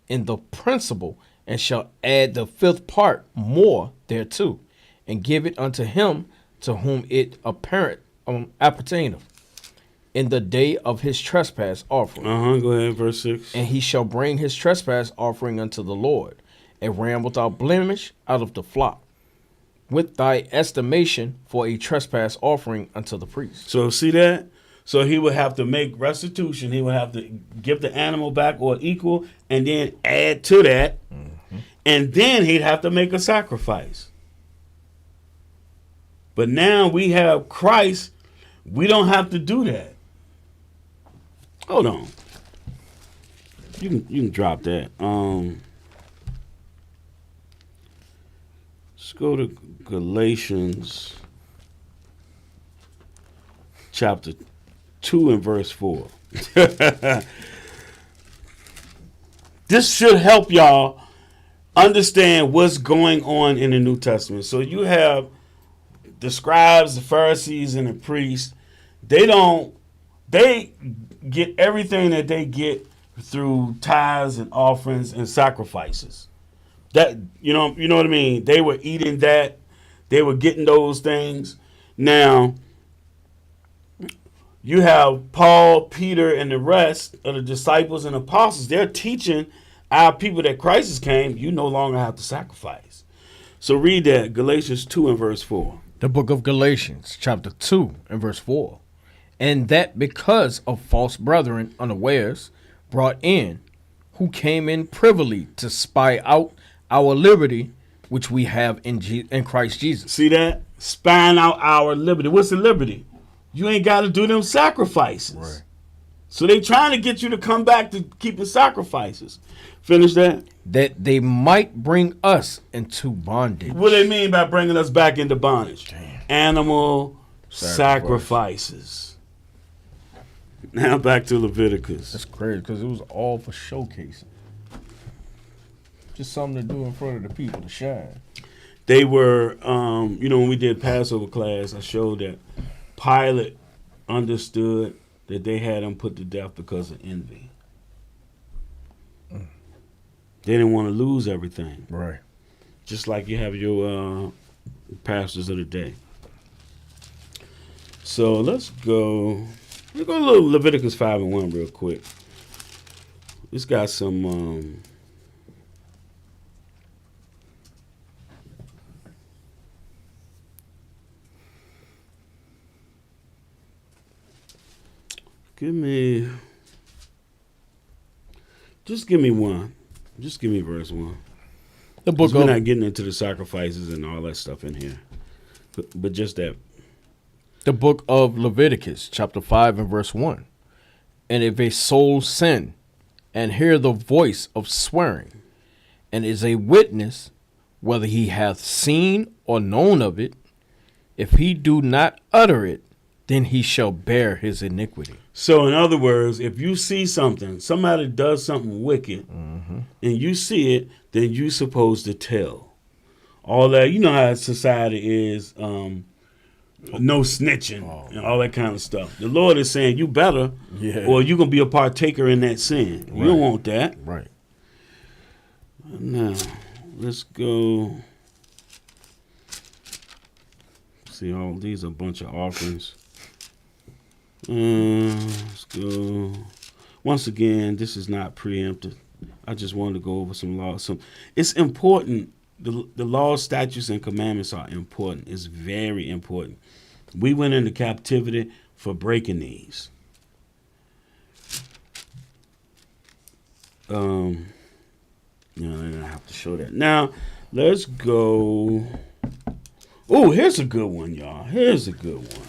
in the principal, and shall add the 5th part more thereto, and give it unto him to whom it appertaineth, in the day of his trespass offering.
Go ahead, verse 6.
And he shall bring his trespass offering unto the Lord, a ram without blemish out of the flock, with thy estimation for a trespass offering unto the priest.
So see that? So he would have to make restitution. He would have to give the animal back or equal, and then add to that. And then he'd have to make a sacrifice. But now we have Christ. We don't have to do that. Hold on. You can drop that. Let's go to Galatians chapter 2 and verse 4. This should help y'all understand what's going on in the New Testament. So you have the scribes, the Pharisees, and the priests, they get everything that they get through tithes and offerings and sacrifices. That you know what I mean? They were eating that, they were getting those things. Now you have Paul, Peter, and the rest of the disciples and apostles. They're teaching our people that Christ came, you no longer have to sacrifice. So read that, Galatians 2 and verse 4.
The book of Galatians, chapter 2 and verse 4. And that because of false brethren unawares brought in, who came in privily to spy out our liberty, which we have in Christ Jesus.
See that? Spying out our liberty. What's the liberty? You ain't got to do them sacrifices.
Right.
So they trying to get you to come back to keeping sacrifices. Finish that.
That they might bring us into bondage.
What do they mean by bringing us back into bondage?
Damn.
Animal sacrifices. Now back to Leviticus.
That's crazy because it was all for showcasing. Just something to do in front of the people to shine.
They were, when we did Passover class, I showed that Pilate understood that they had him put to death because of envy. They didn't want to lose everything.
Right.
Just like you have your pastors of the day. So let's go a little Leviticus 5 and 1 real quick. It's got some give me one. Just give me verse 1.
The book
We're
of
not getting into the sacrifices and all that stuff in here. But just that.
The book of Leviticus, chapter 5 and verse 1. And if a soul sin and hear the voice of swearing, and is a witness, whether he hath seen or known of it, if he do not utter it, then he shall bear his iniquity.
So in other words, if you see something, somebody does something wicked, and you see it, then you're supposed to tell. All that, you know how society is, no snitching, and all that kind of stuff. The Lord is saying you better, or you're going to be a partaker in that sin. Right. You don't want that.
Right.
Now, let's go. See, all these are a bunch of offerings. Let's go. Once again, this is not preempted. I just wanted to go over some laws. It's important. The laws, statutes, and commandments are important. It's very important. We went into captivity for breaking these. I have to show that. Now, let's go. Oh, here's a good one, y'all. Here's a good one.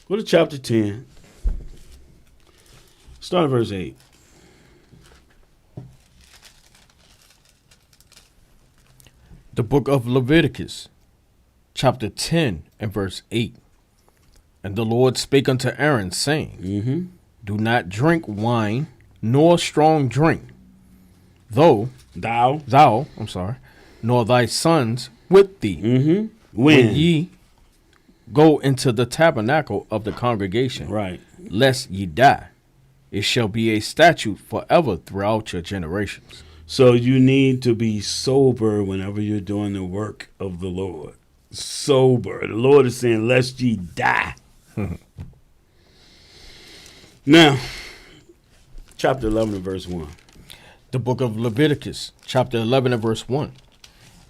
Go to chapter 10. Start at verse 8.
The book of Leviticus, chapter 10 and verse 8. And the Lord spake unto Aaron, saying, Do not drink wine, nor strong drink, nor thy sons with thee, when ye go into the tabernacle of the congregation,
right,
lest ye die. It shall be a statute forever throughout your generations.
So you need to be sober whenever you're doing the work of the Lord. Sober. The Lord is saying, lest ye die. Now, chapter 11 and verse 1.
The book of Leviticus, chapter 11 and verse 1.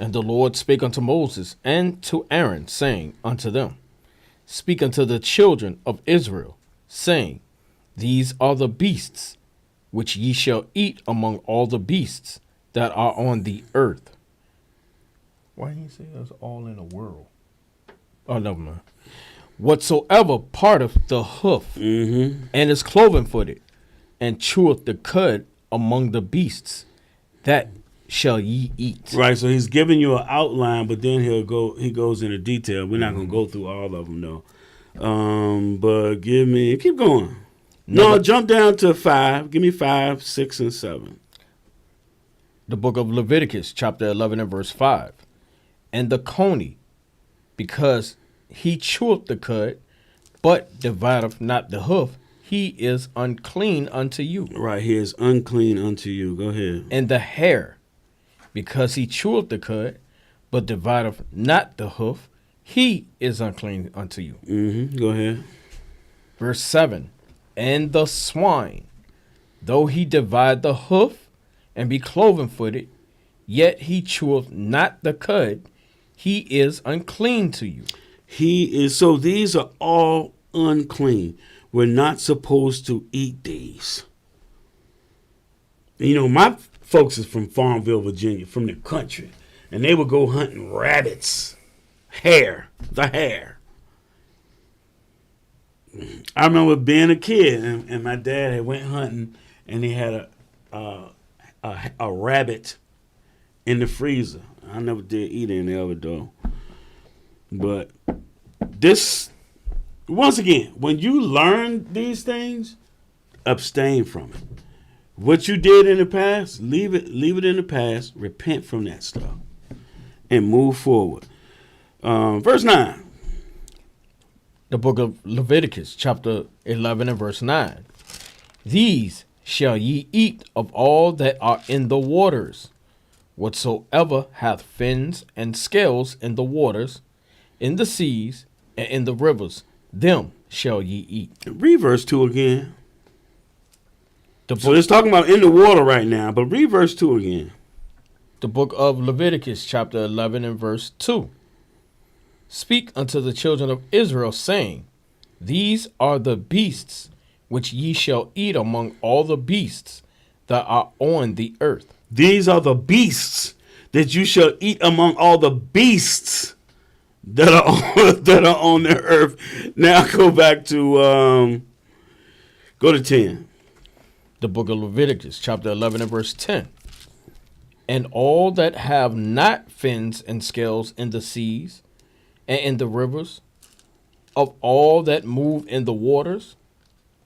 And the Lord spake unto Moses and to Aaron, saying unto them, Speak unto the children of Israel, saying, These are the beasts which ye shall eat among all the beasts that are on the earth. Why didn't he say that's all in the world? Oh, never mind. Whatsoever parteth the hoof, and is cloven footed, and cheweth the cud among the beasts, that shall ye eat.
Right, so he's giving you an outline, but then he goes into detail. We're not going to go through all of them, though. But keep going. No, jump down to 5. Give me 5, 6, and 7.
The book of Leviticus, chapter 11 and verse 5. And the coney, because he cheweth the cud, but divideth not the hoof, he is unclean unto you.
Right here is unclean unto you. Go ahead.
And the hare, because he cheweth the cud, but divideth not the hoof, he is unclean unto you.
Go ahead.
Verse 7. And the swine, though he divide the hoof and be cloven-footed, yet he cheweth not the cud, he is unclean to you.
He is. So these are all unclean. We're not supposed to eat these. You know, my folks is from Farmville, Virginia, from the country, and they would go hunting rabbits, the hare. I remember being a kid, and my dad had went hunting, and he had a rabbit in the freezer. I never did eat any of it though. But this, once again, when you learn these things, abstain from it. What you did in the past, leave it in the past. Repent from that stuff and move forward. Verse 9.
The book of Leviticus, chapter 11 and verse 9. These shall ye eat of all that are in the waters, whatsoever hath fins and scales in the waters, in the seas, and in the rivers, them shall ye eat.
Read verse 2 again.
The
So
book,
it's talking about in the water right now, but read verse 2 again.
the book of Leviticus, chapter 11 and verse 2. Speak unto the children of Israel, saying, These are the beasts which ye shall eat among all the beasts that are on the earth.
These are the beasts that you shall eat among all the beasts that are on the earth. Now go back to go to 10.
The book of Leviticus, chapter 11 and verse 10. And all that have not fins and scales in the seas and in the rivers, of all that move in the waters,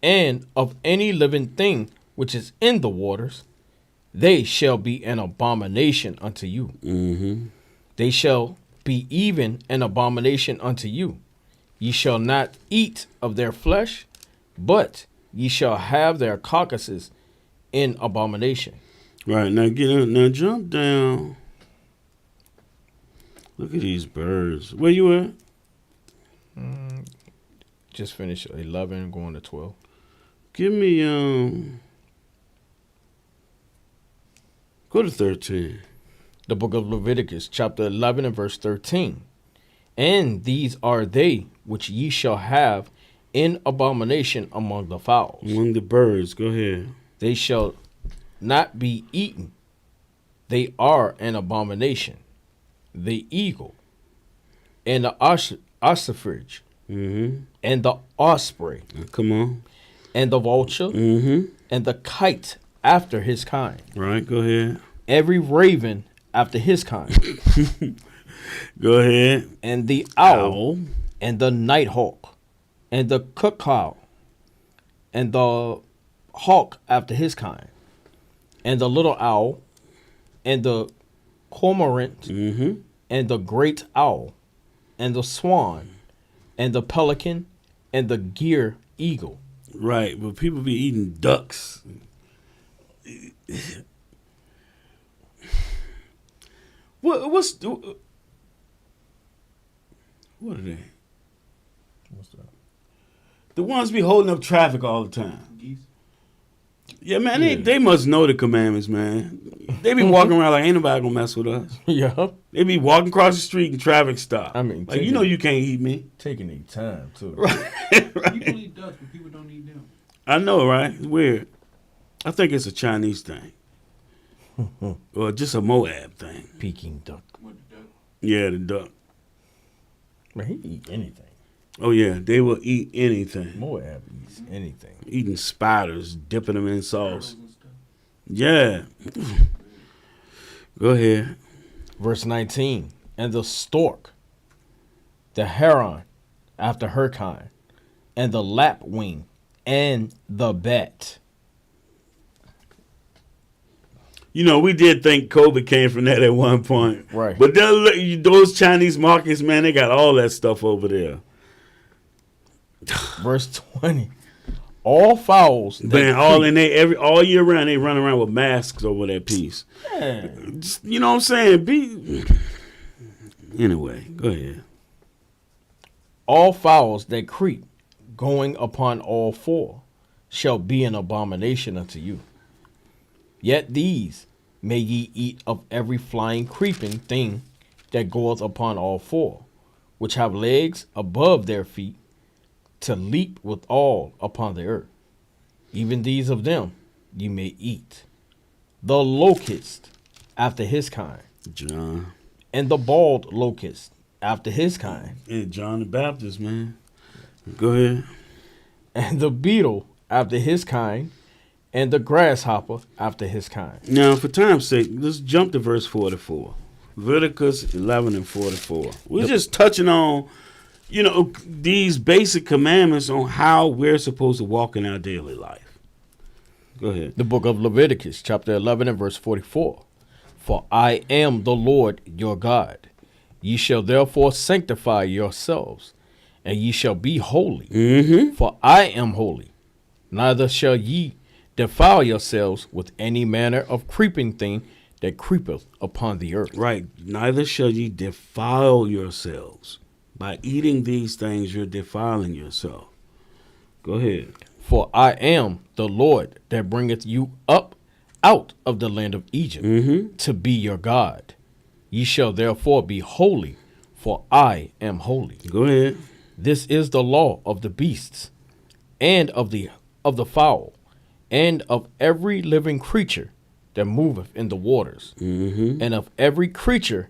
and of any living thing which is in the waters, they shall be an abomination unto you. They shall be even an abomination unto you. Ye shall not eat of their flesh, but ye shall have their carcasses in abomination.
Right, now jump down. Look at these birds. Where you at?
Just finished 11, going to 12.
Give me go to 13.
The book of Leviticus, chapter 11 and verse 13. And these are they which ye shall have in abomination among the fowls.
Among the birds, go ahead.
They shall not be eaten. They are an abomination. The eagle, and the ostrich, and the osprey,
Come on.
and the vulture, and the kite after his kind.
Right, go ahead.
Every raven after his kind.
Go ahead.
And the owl, and the nighthawk, and the cuckoo, and the hawk after his kind, and the little owl, and the cormorant, and the great owl, and the swan, and the pelican, and the gier eagle.
Right, but people be eating ducks. What are they?
What's that?
The ones be holding up traffic all the time.
Geese.
Yeah, man, they must know the commandments, man. They be walking around like ain't nobody gonna mess with us.
Yeah.
They be walking across the street and traffic stop.
I mean,
like, you know you can't eat me.
Taking their time, too.
Right.
People eat ducks, but people don't eat them.
I know, right? It's weird. I think it's a Chinese thing. Or just a Moab thing.
Peking duck.
What the duck?
Yeah, the duck.
Man, he eat anything.
Oh, yeah, they will eat anything.
Moab eats anything.
Eating spiders, dipping them in sauce.
Turtles and stuff.
Yeah. Go ahead.
Verse 19. And the stork, the heron after her kind, and the lapwing, and the bat.
You know, we did think COVID came from that at one point.
Right.
But those Chinese markets, man, they got all that stuff over there.
Verse 20. All fowls that
Man, all
creep.
all year round, they run around with masks over that piece.
Yeah.
You know what I'm saying? Anyway, go ahead.
All fowls that creep, going upon all four, shall be an abomination unto you. Yet these may ye eat of every flying creeping thing that goeth upon all four, which have legs above their feet, to leap withal upon the earth. Even these of them you may eat. The locust after his kind,
John.
and the bald locust after his kind,
Yeah, John the Baptist, man. Go ahead.
and the beetle after his kind, and the grasshopper after his kind.
Now, for time's sake, let's jump to verse 44. Leviticus 11 and 44. We're just touching on, you know, these basic commandments on how we're supposed to walk in our daily life. Go ahead.
The book of Leviticus, chapter 11 and verse 44. For I am the Lord your God. Ye shall therefore sanctify yourselves, and ye shall be holy.
Mm-hmm.
For I am holy. Neither shall ye defile yourselves with any manner of creeping thing that creepeth upon the earth.
Right. Neither shall ye defile yourselves. By eating these things, you're defiling yourself. Go ahead.
For I am the Lord that bringeth you up out of the land of Egypt to be your God. Ye shall therefore be holy, for I am holy.
Go ahead.
This is the law of the beasts, and of the fowl, and of every living creature that moveth in the waters, and of every creature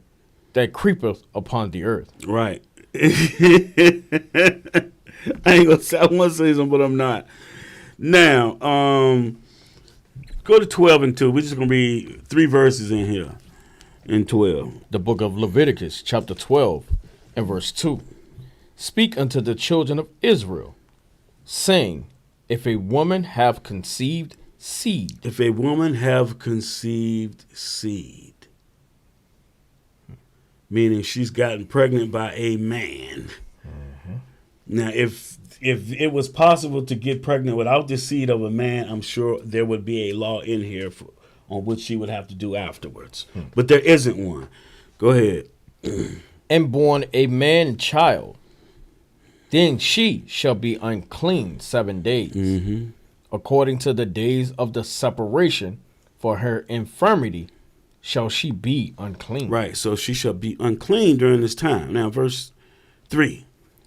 that creepeth upon the earth.
Right. I want to say something, but I'm not. Now, go to 12 and 2. We're just going to read 3 verses in here. In 12.
The book of Leviticus, chapter 12, and verse 2. Speak unto the children of Israel, saying, if a woman have conceived seed.
If a woman have conceived seed, meaning she's gotten pregnant by a man. Now, if it was possible to get pregnant without the seed of a man, I'm sure there would be a law in here on which she would have to do afterwards. But there isn't one. Go ahead.
And born a man child, then she shall be unclean 7 days, according to the days of the separation, for her infirmity shall she be unclean.
Right, so she shall be unclean during this time. Now, verse 3.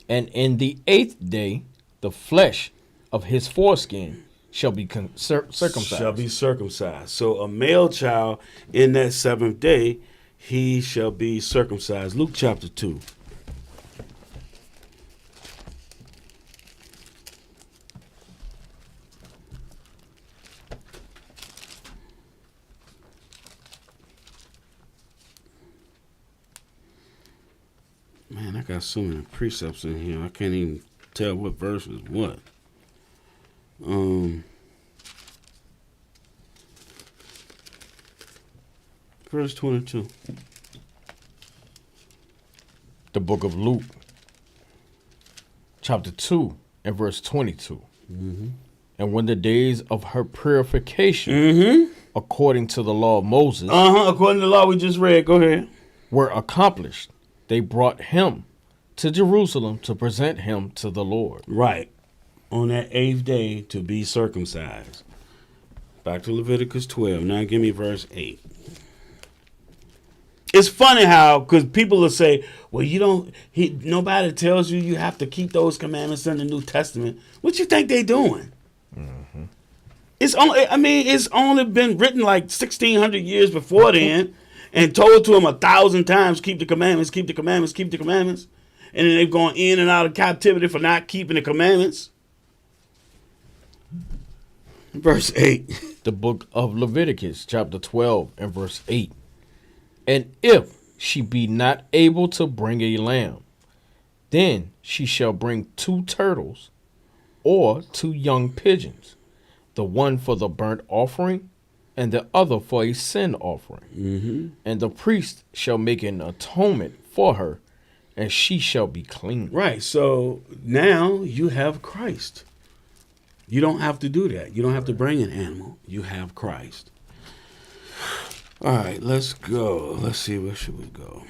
And in the 8th day, the flesh of his foreskin shall be circumcised.
Shall be circumcised. So a male child in that 7th day, he shall be circumcised. Luke chapter 2. Man, I got so many precepts in here. I can't even tell what verse is what. Verse 22.
The book of Luke, chapter 2, and verse 22. And when the days of her purification, according to the law of Moses,
According to the law we just read. Go ahead.
were accomplished, they brought him to Jerusalem to present him to the Lord.
Right. On that 8th day to be circumcised. Back to Leviticus 12. Now give me verse 8. It's funny how, because people will say, well, nobody tells you have to keep those commandments in the New Testament. What you think they doing? It's only been written like 1,600 years before then and told to them 1,000 times, keep the commandments, keep the commandments, keep the commandments. And then they've gone in and out of captivity for not keeping the commandments. Verse 8.
The book of Leviticus, chapter 12, and verse 8. And if she be not able to bring a lamb, then she shall bring 2 turtles or 2 young pigeons, the one for the burnt offering and the other for a sin offering.
Mm-hmm.
And the priest shall make an atonement for her, and she shall be clean.
Right. So now you have Christ. You don't have to do that. You don't have to bring an animal. You have Christ. All right, let's go. Let's see, where should we go?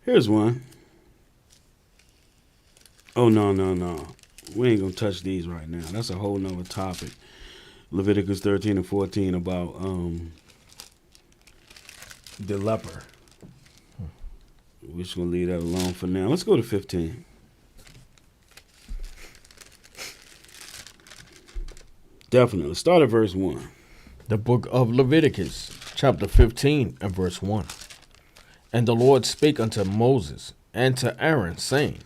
Here's one. Oh, no. We ain't going to touch these right now. That's a whole nother topic. Leviticus 13 and 14 about the leper. We're just going to leave that alone for now. Let's go to 15. Definitely. Start at verse 1.
The book of Leviticus, chapter 15, and verse 1. And the Lord spake unto Moses and to Aaron, saying,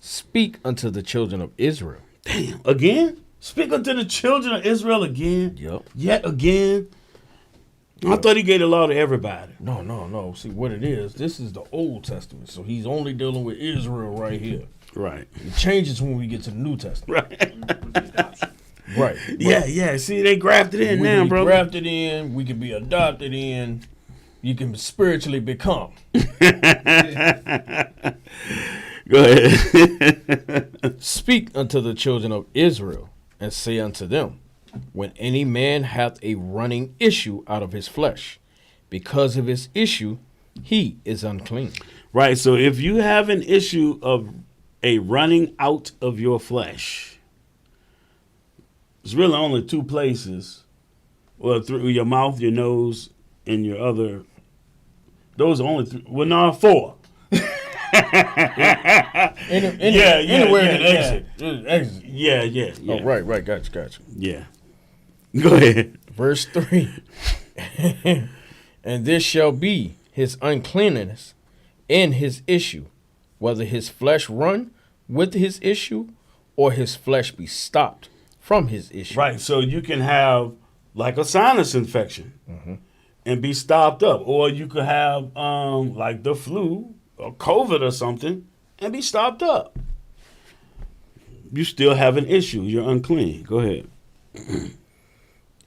Speak unto the children of Israel.
Damn. Again? Speak unto the children of Israel again?
Yep.
Yet again? I thought he gave the law to everybody.
No. See, what it is, this is the Old Testament, so he's only dealing with Israel right here.
Right.
It changes when we get to the New Testament.
Right.
Right.
Yeah. See, they grafted in
We
now,
can be
bro.
grafted in, we can be adopted in, you can spiritually become.
Go ahead.
Speak unto the children of Israel, and say unto them, when any man hath a running issue out of his flesh, because of his issue, he is unclean.
Right. So if you have an issue of a running out of your flesh, it's really only two places. Well, through your mouth, your nose, and your other. Those are only three. Well, no, four.
Anywhere in the exit.
Yeah.
Oh, right. Gotcha.
Yeah. Go ahead.
Verse 3. And this shall be his uncleanness in his issue, whether his flesh run with his issue, or his flesh be stopped from his issue.
Right. So you can have like a sinus infection and be stopped up, or you could have like the flu or COVID or something and be stopped up. You still have an issue. You're unclean. Go ahead.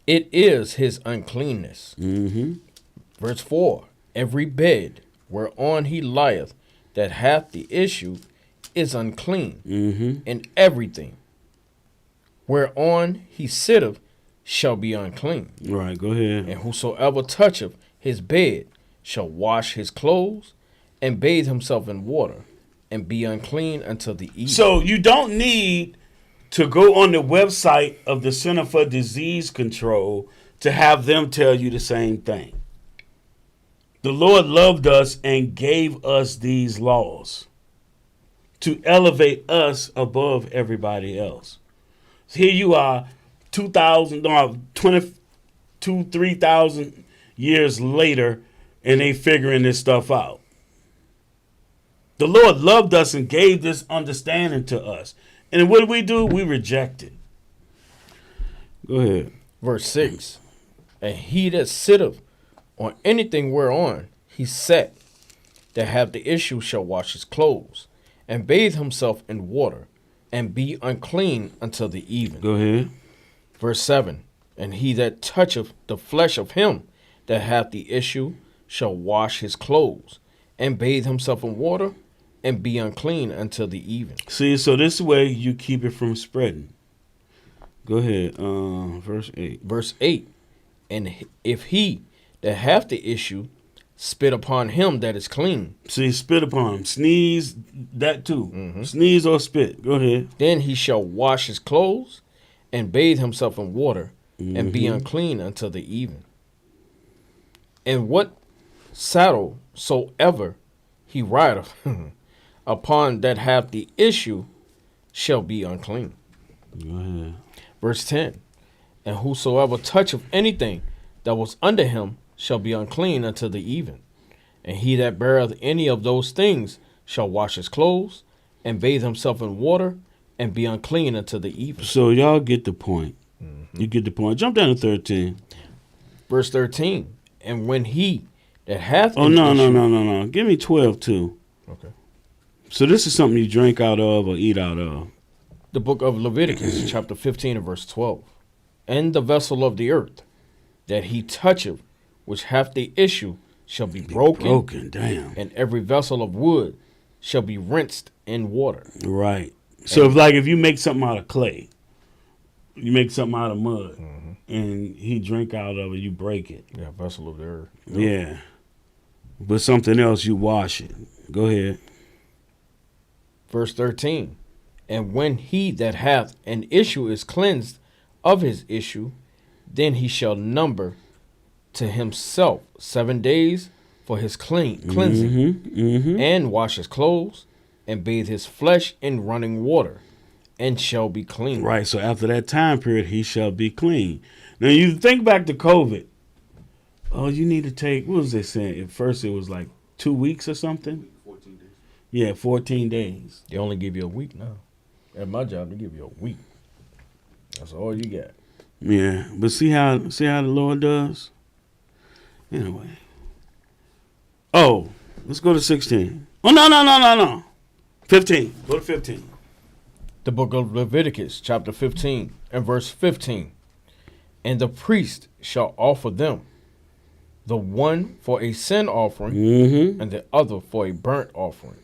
It is his uncleanness.
Mm-hmm.
Verse 4. Every bed whereon he lieth that hath the issue is unclean,
Mm-hmm.
and everything whereon he sitteth shall be unclean.
Right. Go ahead.
And whosoever toucheth his bed shall wash his clothes and bathe himself in water, and be unclean until the evening.
So you don't need to go on the website of the Center for Disease Control to have them tell you the same thing. The Lord loved us and gave us these laws to elevate us above everybody else. So here you are, 3,000 years later, and they figuring this stuff out. The Lord loved us and gave this understanding to us. And what do? We reject it. Go ahead.
Verse 6. And he that sitteth on anything whereon he sat, that have the issue, shall wash his clothes, and bathe himself in water, and be unclean until the even.
Go ahead.
Verse 7. And he that toucheth the flesh of him that hath the issue shall wash his clothes, and bathe himself in water, and be unclean until the even.
See, so this way you keep it from spreading. Go ahead. Verse 8.
Verse 8. And if he that hath the issue spit upon him that is clean,
See, spit upon him. Sneeze, that too.
Mm-hmm.
Sneeze or spit. Go ahead.
then he shall wash his clothes, and bathe himself in water, and be unclean until the even. And what saddle soever he rideth upon that hath the issue shall be unclean.
Go ahead.
Verse 10. And whosoever toucheth anything that was under him shall be unclean until the even. And he that beareth any of those things shall wash his clothes, and bathe himself in water, and be unclean until the even.
So y'all get the point. You get the point. Jump down to 13.
Verse 13. And when he that hath
Oh,
an
no.
issue-
Give me 12 too.
Okay.
So this is something you drink out of or eat out of.
The book of Leviticus, chapter 15, and verse 12. And the vessel of the earth that he toucheth, which hath the issue, shall be broken,
damn.
and every vessel of wood shall be rinsed in water.
Right. So if you make something out of clay, you make something out of mud, and he drink out of it, you break it.
Yeah, vessel of the earth.
Yeah. But something else, you wash it. Go ahead.
Verse 13. And when he that hath an issue is cleansed of his issue, then he shall number to himself 7 days for his cleansing, and wash his clothes, and bathe his flesh in running water, and shall be clean.
Right. So after that time period, he shall be clean. Now you think back to COVID. Oh, you need to take, what was they saying? At first it was like 2 weeks or something.
14 days.
Yeah, 14 days.
They only give you a week now. At my job, they give you a week. That's all you got.
Yeah, but see how the Lord does. Anyway. Oh, let's go to 16. Oh no. 15. Go to 15.
The book of Leviticus, chapter 15, and verse 15. And the priest shall offer them, the one for a sin offering, and the other for a burnt offering.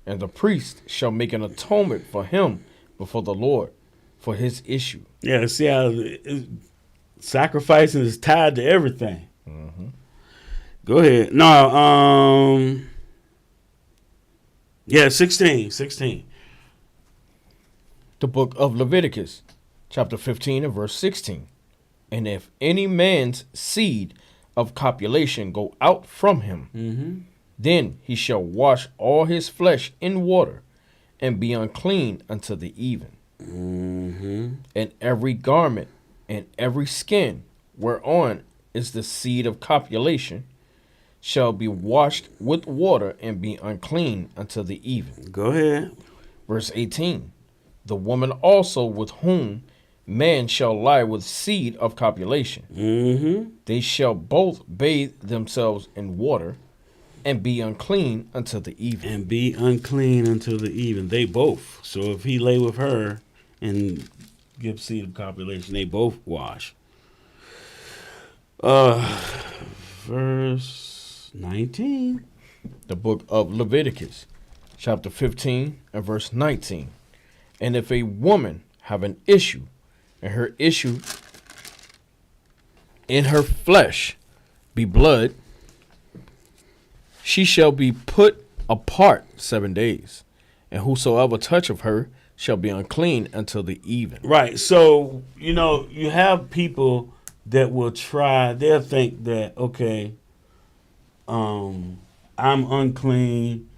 And the priest shall make an atonement for him before the Lord for his issue.
Yeah, see how sacrificing is tied to everything. Go ahead. No, yeah, 16.
The book of Leviticus, chapter 15 and verse 16. And if any man's seed of copulation go out from him, then he shall wash all his flesh in water, and be unclean until the even. And every garment and every skin whereon is the seed of copulation shall be washed with water, and be unclean until the even.
Go ahead.
Verse 18. The woman also with whom man shall lie with seed of copulation, they shall both bathe themselves in water, and be unclean until the even.
And be unclean until the even. They both. So if he lay with her and give seed of copulation, they both wash. Verse 19.
The book of Leviticus, chapter 15 and verse 19. And if a woman have an issue, and her issue in her flesh be blood, she shall be put apart 7 days, and whosoever toucheth her shall be unclean until the even.
Right. So, you have people that will try, they'll think that, okay, I'm unclean,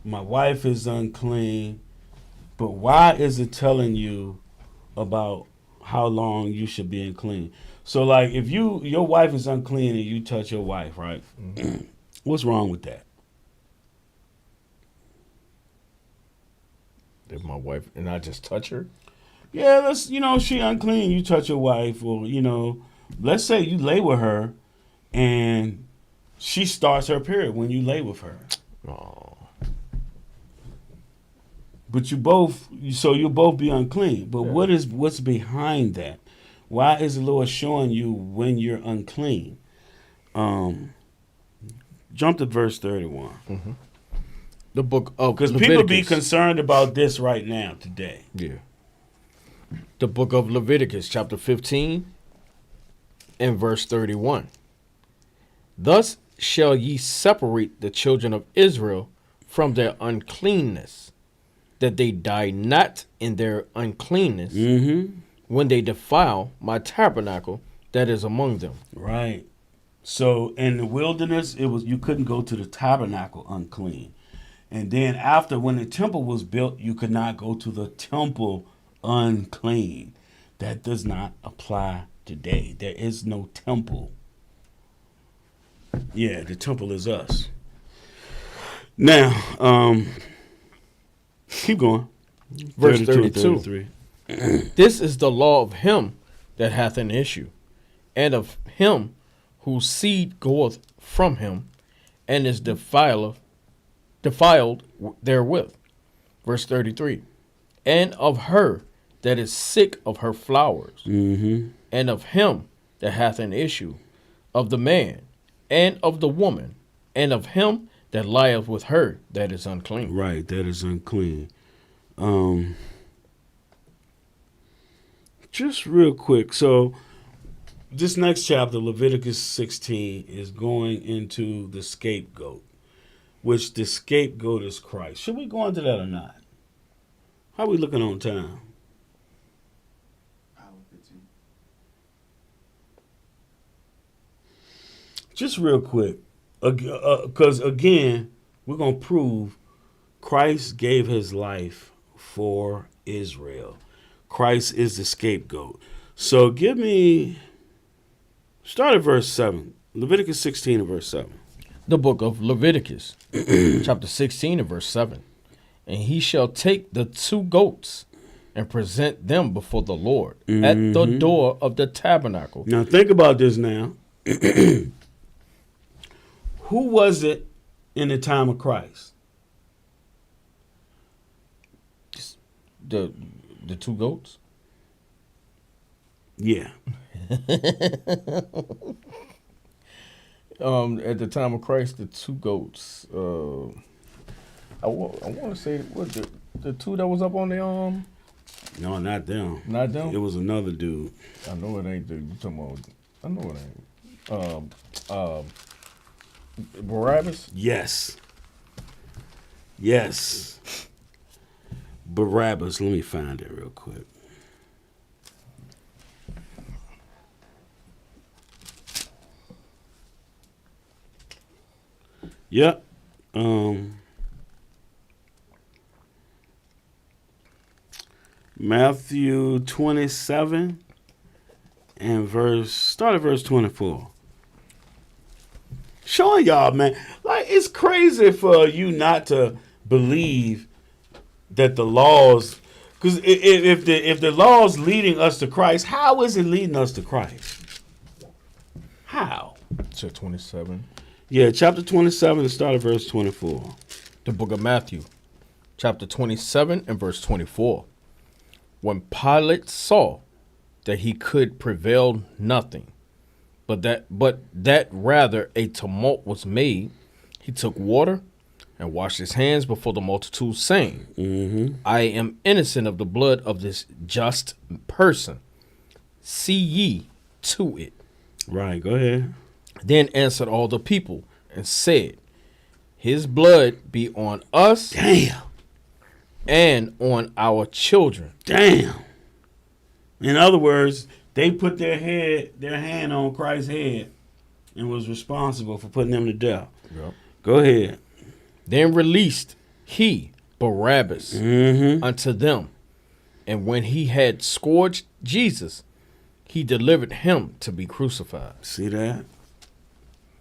my wife is unclean, but why is it telling you about how long you should be unclean? So, like, if your wife is unclean and you touch your wife, right? What's wrong with that?
If my wife and I just touch her,
Yeah, she unclean, you touch your wife, or, let's say you lay with her and she starts her period when you lay with her. But you'll both be unclean. But what's behind that? Why is the Lord showing you when you're unclean? Jump to verse 31.
the book of
Because
Leviticus.
people be concerned about this right now, today.
Yeah. The book of Leviticus, chapter 15 and verse 31. Thus shall ye separate the children of Israel from their uncleanness, that they die not in their uncleanness when they defile my tabernacle that is among them.
Right. So in the wilderness, you couldn't go to the tabernacle unclean. And then after, when the temple was built, you could not go to the temple unclean. That does not apply today. There is no temple. Yeah, the temple is us. Now, keep going.
Verse
32 and
32.
33.
This is the law of him that hath an issue, and of him whose seed goeth from him, and is defiled therewith. Verse 33. And of her that is sick of her flowers,
Mm-hmm.
and of him that hath an issue, of the man, and of the woman, and of him that lieth with her that is unclean.
Right, that is unclean. Just real quick. So this next chapter, Leviticus 16, is going into the scapegoat, which the scapegoat is Christ. Should we go into that or not? How are we looking on time?
Hour 15.
Just real quick, because again, we're going to prove Christ gave his life for Israel. Christ is the scapegoat. So give me, start at verse 7. Leviticus 16 and verse 7.
The book of Leviticus, chapter 16 and verse 7. And he shall take the 2 goats and present them before the Lord at the door of the tabernacle.
Now think about this now. Who was it in the time of Christ?
The 2 goats?
Yeah.
At the time of Christ, the 2 goats. I want to say what the 2 that was up on the
No, not them.
Not them.
It was another dude.
I know it ain't the you talking about. I know it ain't. Barabbas.
Yes. Yes. Barabbas. Let me find it real quick. Yep. Matthew 27 and start at verse 24. Showing y'all, man, like it's crazy for you not to believe that the laws, because if the laws leading us to Christ, how is it leading us to Christ? How?
So 27.
Yeah, chapter 27 and start at verse 24.
The book of Matthew, chapter 27 and verse 24. When Pilate saw that he could prevail nothing, but that rather a tumult was made, he took water and washed his hands before the multitude, saying, I am innocent of the blood of this just person. See ye to it.
Right, go ahead.
Then answered all the people and said, his blood be on us
Damn.
and on our children.
Damn. In other words, they put their hand on Christ's head and was responsible for putting them to death.
Yep.
Go ahead.
Then released he Barabbas unto them. And when he had scourged Jesus, he delivered him to be crucified.
See that?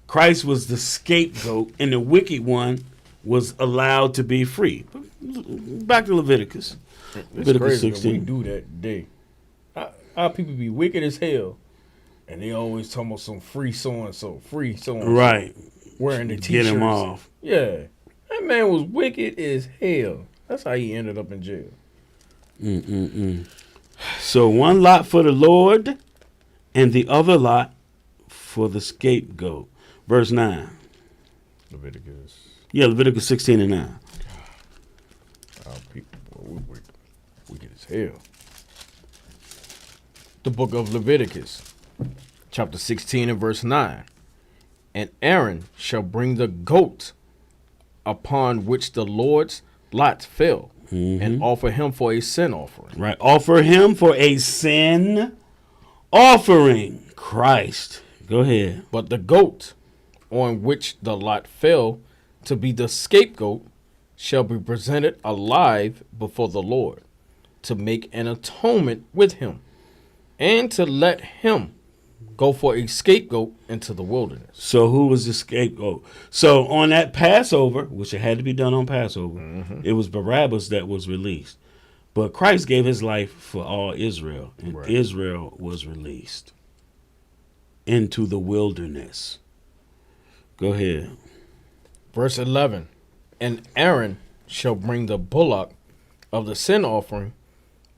Christ was the scapegoat and the wicked one was allowed to be free. Back to Leviticus.
It's
Leviticus
crazy
16.
that we do that today. Our people be wicked as hell, and they always talking about some free so-and-so, free so-and-so.
Right.
Wearing the
Get
t-shirts.
him off.
Yeah. That man was wicked as hell. That's how he ended up in jail.
So one lot for the Lord and the other lot for the scapegoat. Verse 9.
Leviticus.
Yeah, Leviticus 16 and 9.
Our people, boy, we wicked as hell. The book of Leviticus, chapter 16 and verse 9. And Aaron shall bring the goat upon which the Lord's lot fell, and offer him for a sin offering.
Right. Offer him for a sin offering. Christ. Go ahead.
But the goat on which the lot fell to be the scapegoat shall be presented alive before the Lord to make an atonement with him, and to let him go for a scapegoat into the wilderness.
So who was the scapegoat? So on that Passover, which it had to be done on Passover, it was Barabbas that was released. But Christ gave his life for all Israel, and
Right.
Israel was released into the wilderness. Go ahead.
Verse 11. And Aaron shall bring the bullock of the sin offering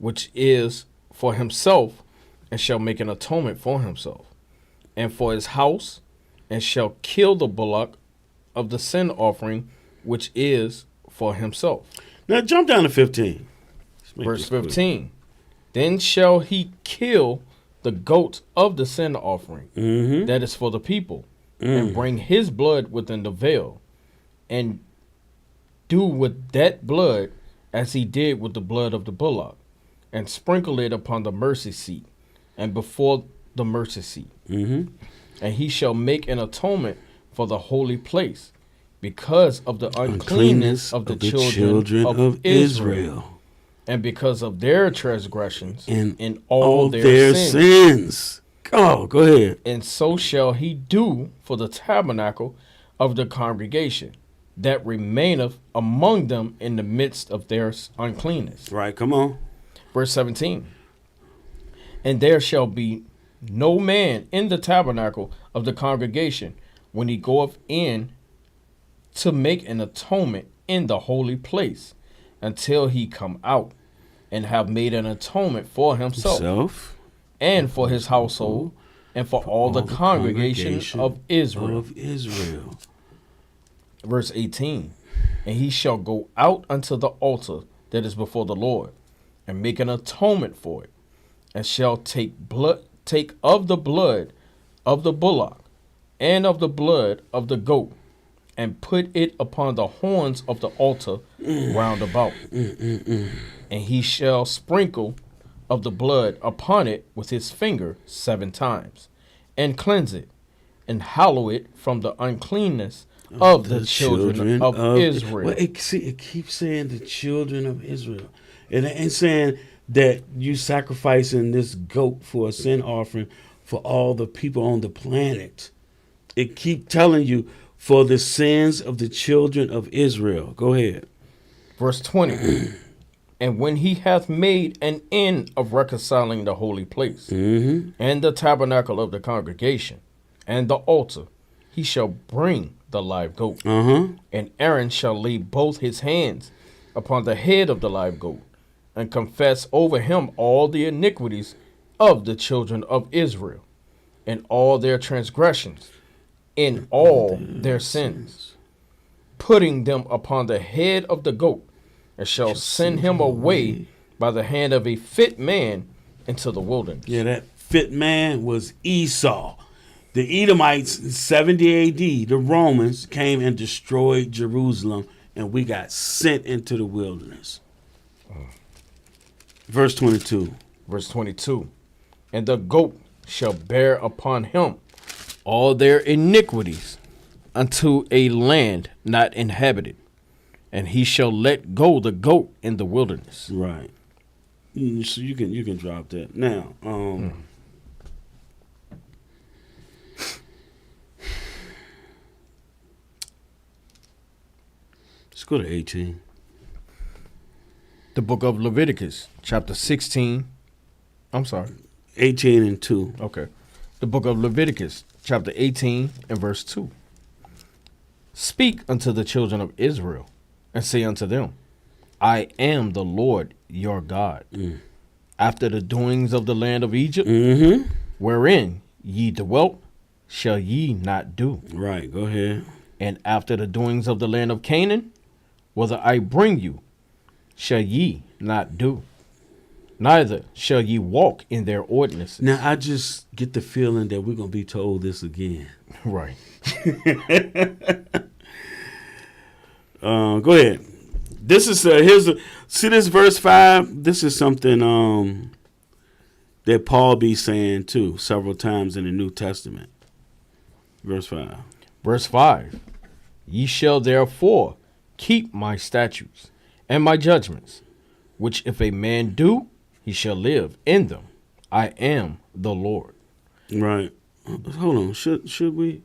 which is for himself, and shall make an atonement for himself, and for his house, and shall kill the bullock of the sin offering, which is for himself.
Now jump down to 15. Let's make
Verse
this quick.
15. Then shall he kill the goat of the sin offering,
Mhm.
that is for the people, and bring his blood within the veil, and do with that blood as he did with the blood of the bullock, and sprinkle it upon the mercy seat, and before the mercy seat.
Mhm.
And he shall make an atonement for the holy place, because of the uncleanness of the children of Israel, and because of their transgressions
And
in all
their
their sins.
sins. Oh, go ahead.
And so shall he do for the tabernacle of the congregation that remaineth among them in the midst of their uncleanness.
Right, come on.
Verse 17. And there shall be no man in the tabernacle of the congregation when he goeth in to make an atonement in the holy place, until he come out and have made an atonement for himself
Self.
and for his household and for all the congregation of Israel.
Of Israel.
Verse 18. And he shall go out unto the altar that is before the Lord, and make an atonement for it, and shall take of the blood of the bullock and of the blood of the goat, and put it upon the horns of the altar round about. And he shall sprinkle of the blood upon it with his finger 7 times, and cleanse it, and hallow it from the uncleanness of the children of Israel.
Well, it keeps saying the children of Israel. It ain't saying that you sacrificing this goat for a sin offering for all the people on the planet. It keep telling you for the sins of the children of Israel. Go ahead.
Verse 20. And when he hath made an end of reconciling the holy place, and the tabernacle of the congregation, and the altar, he shall bring the live goat. And Aaron shall lay both his hands upon the head of the live goat, and confess over him all the iniquities of the children of Israel, and all their transgressions, in all their sins, putting them upon the head of the goat, and shall send him away by the hand of a fit man into the wilderness.
Yeah, that fit man was Esau. The Edomites in 70 AD, the Romans came and destroyed Jerusalem, and we got sent into the wilderness. Verse 22.
Verse 22. And the goat shall bear upon him all their iniquities unto a land not inhabited, and he shall let go the goat in the wilderness.
Right. So you can drop that. Now, let's go to 18.
The book of Leviticus, chapter 16. I'm sorry.
18 and 2.
Okay. The book of Leviticus, chapter 18 and verse 2. Speak unto the children of Israel, and say unto them, I am the Lord your God. After the doings of the land of Egypt, wherein ye dwelt, shall ye not do.
Right, go ahead.
And after the doings of the land of Canaan, whither I bring you, shall ye not do. Neither shall ye walk in their ordinances.
Now, I just get the feeling that we're going to be told this again.
Right.
Go ahead. This is see this verse 5. This is something that Paul be saying too several times in the New Testament. Verse 5.
Verse 5. Ye shall therefore keep my statutes and my judgments, which if a man do, he shall live in them. I am the Lord.
Right. Hold on. Should we?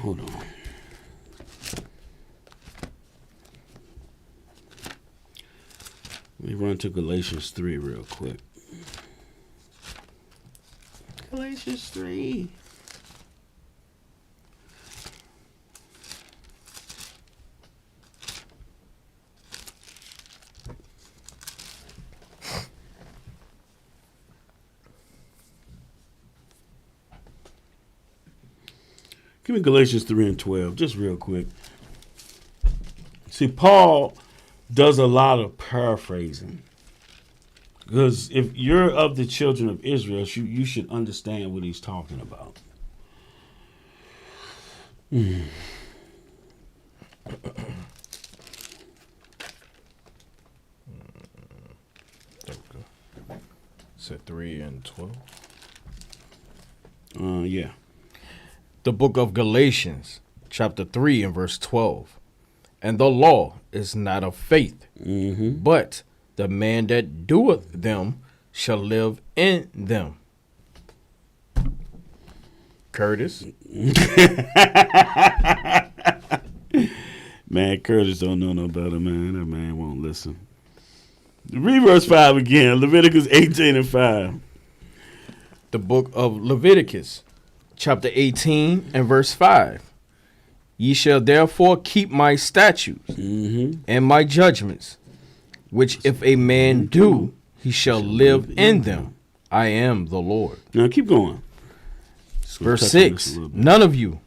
Hold on. Let me run to Galatians 3 real quick. Galatians 3. Give me Galatians 3 and 12, just real quick. See, Paul does a lot of paraphrasing. Because if you're of the children of Israel, you should understand what he's talking about.
Said 3 and 12.
Yeah.
The book of Galatians, chapter 3 and verse 12. And the law is not of faith, but the man that doeth them shall live in them. Curtis.
Man, Curtis don't know no better, man. That man won't listen. Read verse 5 again. Leviticus 18 and 5.
The book of Leviticus, chapter 18 and verse 5. Ye shall therefore keep my statutes and my judgments, which if a man do, he shall live in them. I am the Lord.
Now keep going.
Verse 6. None of you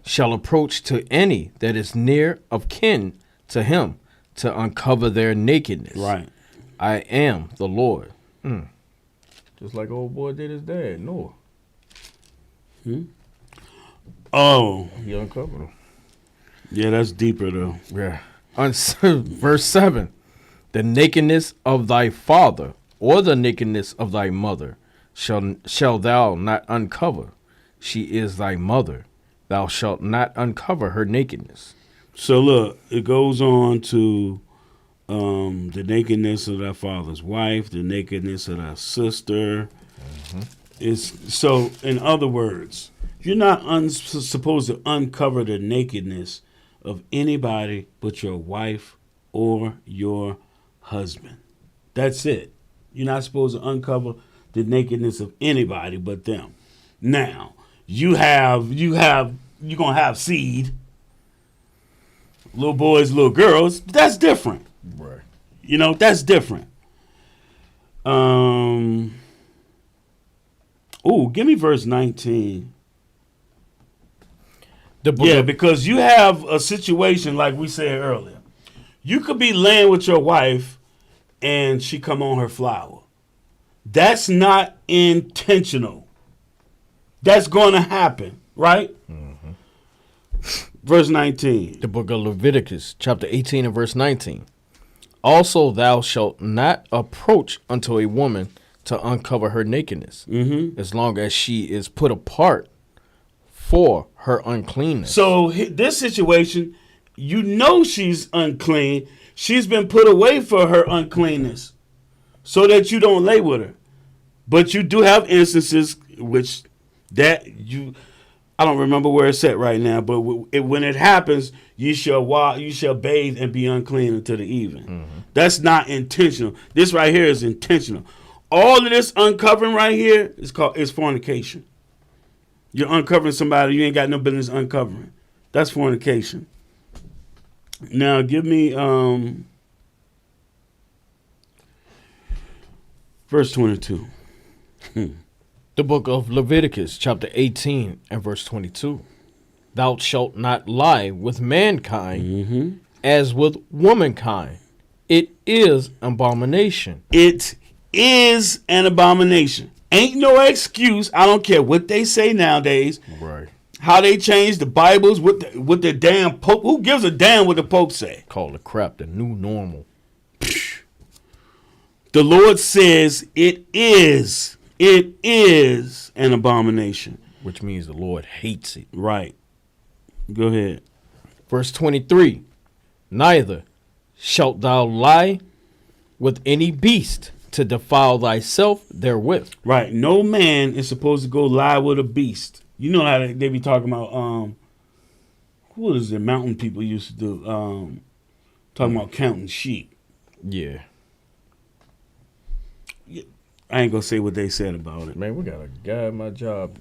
shall approach to any that is near of kin to him to uncover their nakedness.
Right.
I am the Lord. Just like old boy did his dad, Noah.
Oh.
He uncovered him.
Yeah, that's deeper though.
Yeah. Verse 7. The nakedness of thy father or the nakedness of thy mother shall thou not uncover. She is thy mother. Thou shalt not uncover her nakedness.
So look, it goes on to the nakedness of thy father's wife, the nakedness of thy sister. So, in other words, you're not supposed to uncover the nakedness of anybody but your wife or your husband. That's it. You're not supposed to uncover the nakedness of anybody but them. Now, you're gonna have seed, little boys, little girls. That's different.
Right.
You know, that's different. Give me verse 19. Because you have a situation like we said earlier. You could be laying with your wife and she come on her flower. That's not intentional. That's going to happen, right? Verse 19.
The book of Leviticus, chapter 18 and verse 19. Also thou shalt not approach unto a woman to uncover her nakedness, as long as she is put apart for her uncleanness.
So this situation, you know she's unclean. She's been put away for her uncleanness so that you don't lay with her. But you do have instances which I don't remember where it's at right now, but when it happens, you shall bathe and be unclean until the evening. That's not intentional. This right here is intentional. All of this uncovering right here is fornication. You're uncovering somebody you ain't got no business uncovering. That's fornication. Now give me verse 22.
The book of Leviticus, chapter 18 and verse 22. Thou shalt not lie with mankind as with womankind. It is abomination.
It is an abomination. Ain't no excuse. I don't care what they say nowadays.
Right.
How they change the Bibles with the damn Pope. Who gives a damn what the Pope say?
Call the crap the new normal.
The Lord says it is an abomination.
Which means the Lord hates it.
Right. Go ahead.
Verse 23. Neither shalt thou lie with any beast to defile thyself therewith.
Right. No man is supposed to go lie with a beast. You know how they be talking about what is it mountain people used to do? Talking about counting sheep.
Yeah.
I ain't gonna say what they said about it.
Man, we got a guy at my job,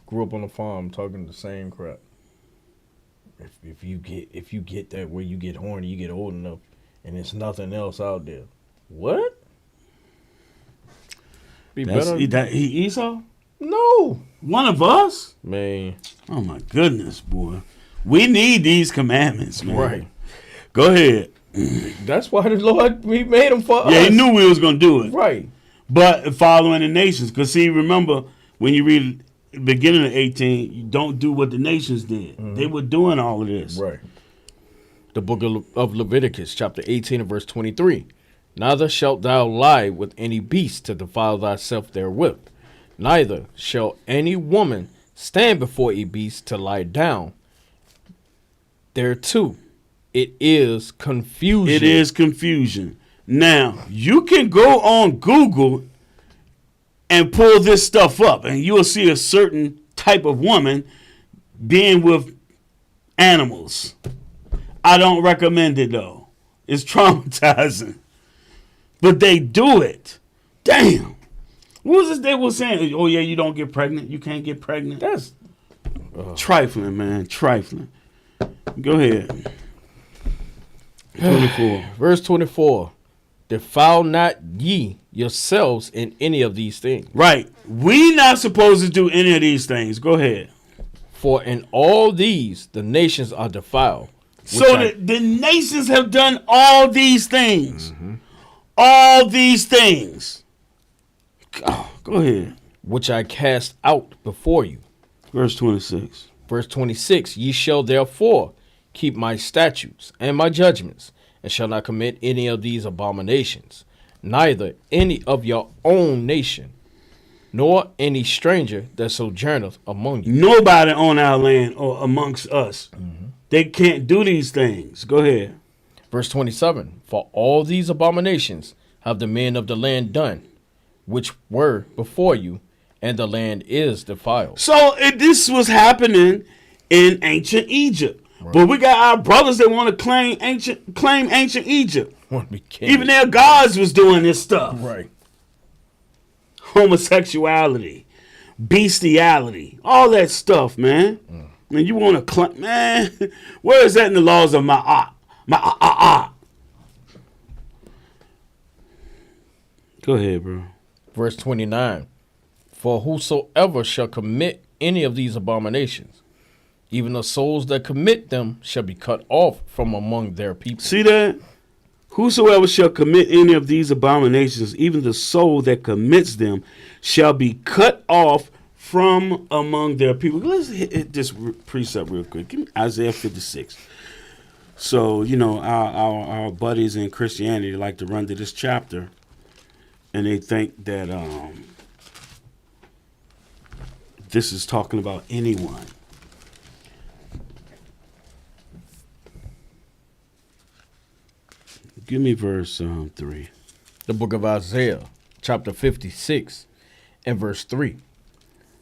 grew up on a farm talking the same crap. If you get that where you get horny, you get old enough, and there's nothing else out there. What? Be better.
He Esau?
No.
One of us?
Man.
Oh my goodness, boy. We need these commandments, man.
Right.
Go ahead.
That's why the Lord, we made them for us.
Yeah, he knew we was going to do it.
Right.
But following the nations. Because, see, remember, when you read the beginning of 18, you don't do what the nations did. They were doing all of this.
Right. The book of Leviticus, chapter 18 and verse 23. Neither shalt thou lie with any beast to defile thyself therewith. Neither shall any woman stand before a beast to lie down thereto. It is confusion.
It is confusion. Now, you can go on Google and pull this stuff up, and you'll see a certain type of woman being with animals. I don't recommend it, though. It's traumatizing. But they do it. Damn. What was this they were saying? Oh, yeah, you don't get pregnant. You can't get pregnant.
That's
Trifling, man. Trifling. Go ahead. 24.
verse 24. Defile not ye yourselves in any of these things.
Right. We not supposed to do any of these things. Go ahead.
For in all these the nations are defiled.
So the nations have done all these things. All these things. Oh, go ahead.
Which I cast out before you.
Verse 26.
Verse 26. Ye shall therefore keep my statutes and my judgments, and shall not commit any of these abominations, neither any of your own nation, nor any stranger that sojourneth among you.
Nobody on our land or amongst us. They can't do these things. Go ahead.
Verse 27. For all these abominations have the men of the land done, which were before you, and the land is defiled.
So this was happening in ancient Egypt. Right. But we got our brothers that want to claim ancient Egypt. Even their gods was doing this stuff.
Right.
Homosexuality, bestiality, all that stuff, man. And you want to claim, man, where is that in the laws of Ma'at? Go ahead, bro.
Verse 29. For whosoever shall commit any of these abominations, even the souls that commit them shall be cut off from among their people.
See that? Whosoever shall commit any of these abominations, even the soul that commits them shall be cut off from among their people. Let's hit this precept real quick. Give me Isaiah 56. So, you know, our buddies in Christianity like to run to this chapter, and they think that this is talking about anyone. Give me verse 3.
The book of Isaiah, chapter 56, and verse 3.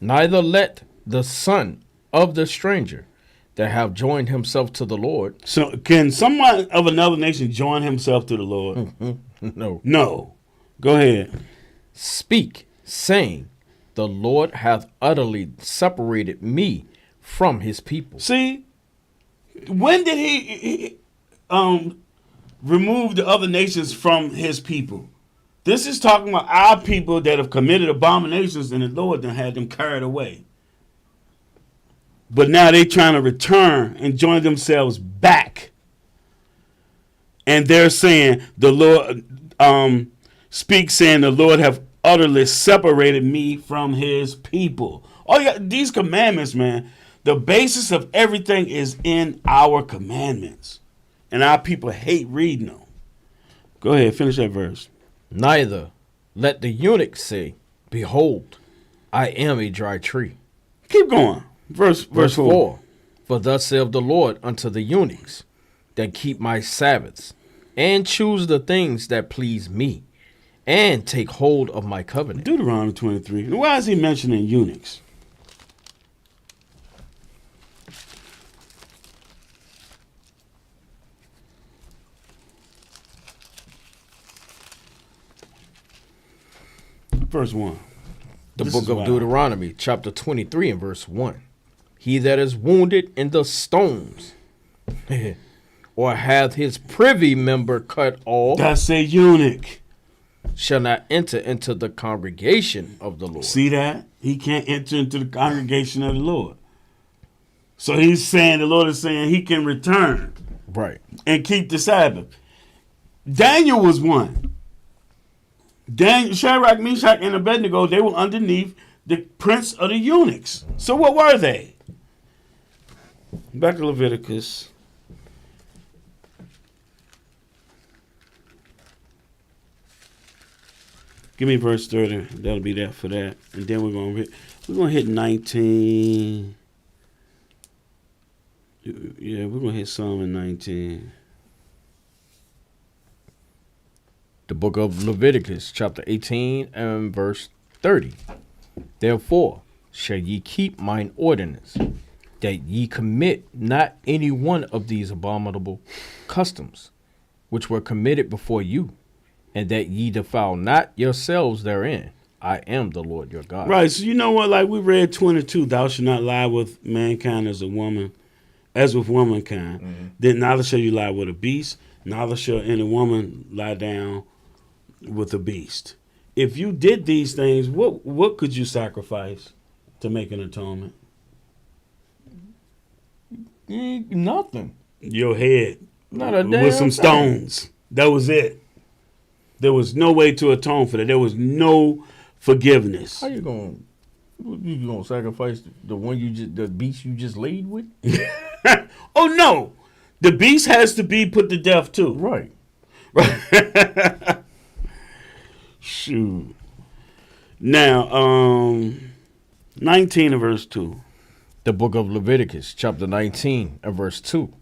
Neither let the son of the stranger that have joined himself to the Lord.
So can someone of another nation join himself to the Lord?
No.
No. Go ahead.
Speak, saying, the Lord hath utterly separated me from his people.
See, when did he remove the other nations from his people? This is talking about our people that have committed abominations, and the Lord done had them carried away. But now they trying to return and join themselves back. And they're saying, the Lord speaks, saying, the Lord have utterly separated me from his people. Oh yeah, these commandments, man, the basis of everything is in our commandments. And our people hate reading them. Go ahead, finish that verse.
Neither let the eunuch say, behold, I am a dry tree.
Keep going. Verse 4.
For thus saith the Lord unto the eunuchs that keep my Sabbaths, and choose the things that please me, and take hold of my covenant.
Deuteronomy 23. Why is he mentioning eunuchs? Verse 1.
The book of Deuteronomy, chapter 23 and verse 1. He that is wounded in the stones, or hath his privy member cut off.
That's a eunuch.
shall not enter into the congregation of the Lord.
See that? He can't enter into the congregation of the Lord. So he's saying, the Lord is saying he can return
Right.
and keep the Sabbath. Daniel was one. Daniel, Shadrach, Meshach, and Abednego, they were underneath the prince of the eunuchs. So what were they? Back to Leviticus. Give me verse 30. That'll be that for that. And then we're gonna hit 19. Yeah, we're gonna hit Psalm 19.
The book of Leviticus, chapter 18 and verse 30. Therefore shall ye keep mine ordinance, that ye commit not any one of these abominable customs, which were committed before you, and that ye defile not yourselves therein. I am the Lord your God.
Right. So you know what? Like we read 22, thou shalt not lie with mankind as a woman, as with womankind.
Mm-hmm.
Then neither shall you lie with a beast, neither shall any woman lie down with a beast. If you did these things, what could you sacrifice to make an atonement?
Nothing.
Your head
Not a damn
with some
thing.
stones. That was it. There was no way to atone for that. There was no forgiveness.
How you gonna sacrifice the beast you just laid with?
Oh no, the beast has to be put to death too.
Right.
Shoot. Now, 19 and verse 2.
The book of Leviticus, chapter 19 and verse 2.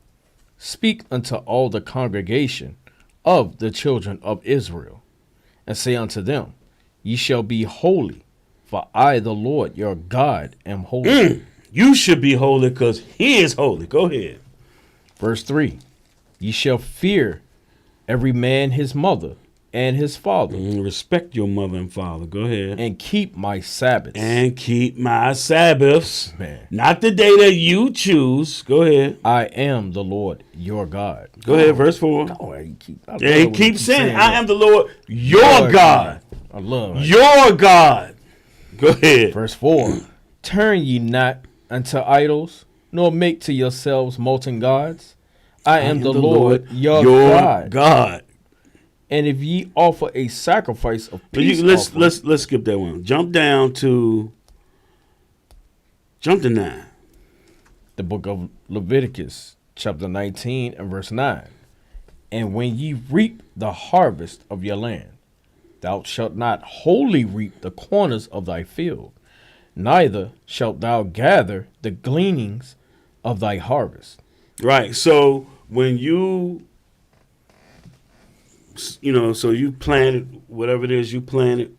Speak unto all the congregation of the children of Israel, and say unto them, Ye shall be holy, for I, the Lord your God, am holy.
You should be holy because he is holy. Go ahead.
Verse 3. Ye shall fear every man his mother and his father,
Respect your mother and father. Go ahead.
and keep my Sabbaths.
And keep my Sabbaths.
Man.
Not the day that you choose. Go ahead.
I am the Lord your God.
Go ahead, verse 4.
Oh, he
Keeps saying, I am
the
the Lord your God.
I love it.
Your God. Go ahead.
Verse 4. Turn ye not unto idols, nor make to yourselves molten gods. I am the Lord your God. And if ye offer a sacrifice of peace offering,
Let's skip that one. Jump to 9.
the book of Leviticus, chapter 19 and verse 9. And when ye reap the harvest of your land, thou shalt not wholly reap the corners of thy field, neither shalt thou gather the gleanings of thy harvest.
Right. So when you planted whatever it is you planted,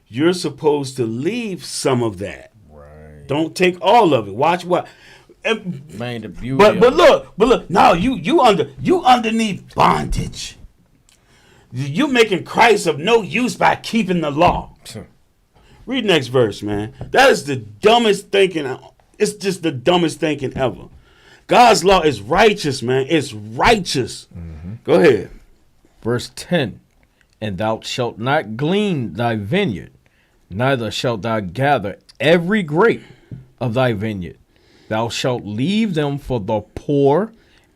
you're supposed to leave some of that.
Right.
Don't take all of it. Watch what.
Man, the beauty.
But look. Now you underneath bondage. You making Christ of no use by keeping the law. Read next verse, man. That is the dumbest thinking. It's just the dumbest thinking ever. God's law is righteous, man. It's righteous. Mm-hmm. Go ahead.
Verse 10. And thou shalt not glean thy vineyard, neither shalt thou gather every grape of thy vineyard. Thou shalt leave them for the poor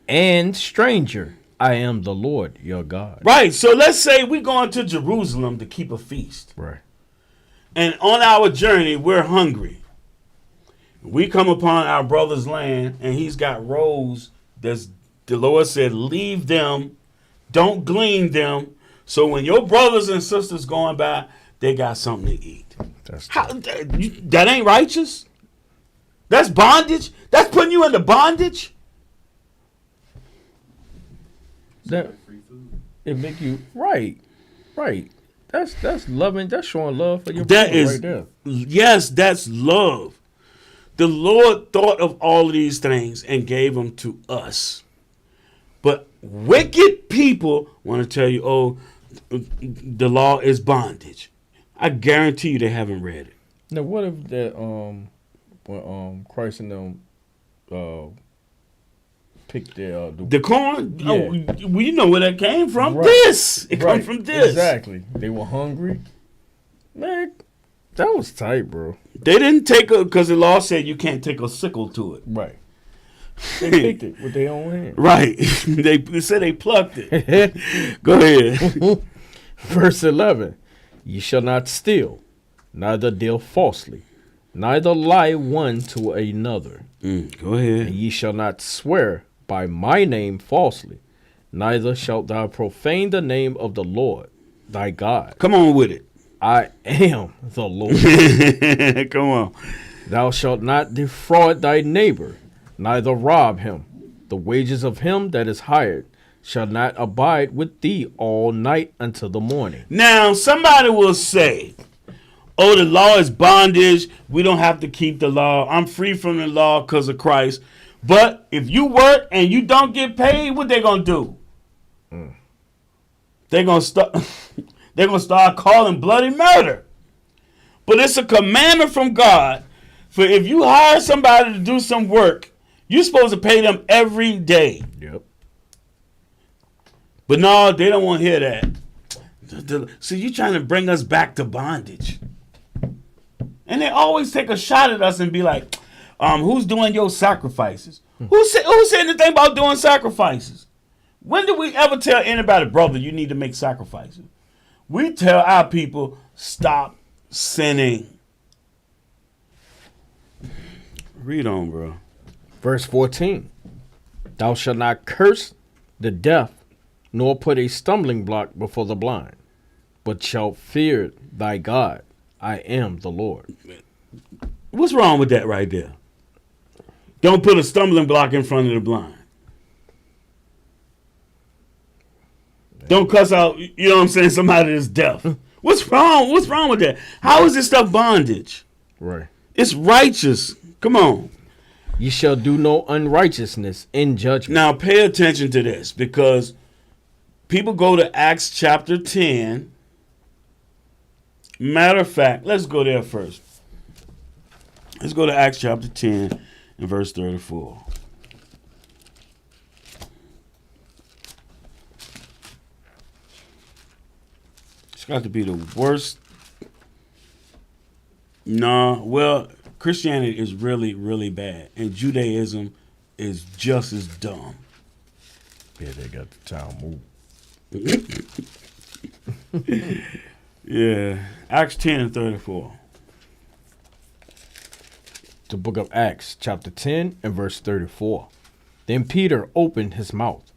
and stranger. I am the Lord your God.
Right. So let's say we're going to Jerusalem to keep a feast.
Right.
And on our journey, we're hungry. We come upon our brother's land, and he's got rows. The Lord said, leave them. Don't glean them. So when your brothers and sisters going by, they got something to eat. That ain't righteous. That's bondage. That's putting you into bondage.
That
Free food.
it make you right. That's loving. That's showing love for your
That
brother
is,
right there.
yes, that's love. The Lord thought of all of these things and gave them to us. But wicked people want to tell you, oh, the law is bondage. I guarantee you they haven't read it.
Now, what if that when Christ and them pick the
The corn,
Yeah.
we know where that came from.
Right.
This, it
right,
comes from this.
Exactly. They were hungry. Man, that was tight, bro.
They didn't take because the law said you can't take a sickle to it.
Right. They picked it with their own hand.
Right. They said they plucked it. Go ahead.
Verse 11. Ye shall not steal, neither deal falsely, neither lie one to another.
Go ahead.
And ye shall not swear by my name falsely, neither shalt thou profane the name of the Lord thy God.
Come on with it.
I am the Lord.
Come on.
Thou shalt not defraud thy neighbor, neither rob him. The wages of him that is hired shall not abide with thee all night until the morning.
Now, somebody will say, oh, the law is bondage. We don't have to keep the law. I'm free from the law because of Christ. But if you work and you don't get paid, what they going to do? They're going to start they're going to start calling bloody murder. But it's a commandment from God for if you hire somebody to do some work, you're supposed to pay them every day.
Yep.
But no, they don't want to hear that. So you're trying to bring us back to bondage. And they always take a shot at us and be like, who's doing your sacrifices? Who said anything about doing sacrifices? When did we ever tell anybody, brother, you need to make sacrifices? We tell our people, stop sinning. Read on, bro.
Verse 14. Thou shalt not curse the deaf, nor put a stumbling block before the blind, but shalt fear thy God. I am the Lord.
What's wrong with that right there? Don't put a stumbling block in front of the blind. Don't cuss out, you know what I'm saying, somebody that's deaf. What's wrong? What's wrong with that? How is this stuff bondage?
Right.
It's righteous. Come on.
Ye shall do no unrighteousness in judgment.
Now pay attention to this because people go to Acts chapter 10. Matter of fact, let's go there first. Let's go to Acts chapter 10 and verse 34. It's got to be the worst. No, well, Christianity is really, really bad. And Judaism is just as dumb.
Yeah, they got the town moved.
Yeah. Acts 10 and 34.
The book of Acts, chapter 10 and verse 34. Then Peter opened his mouth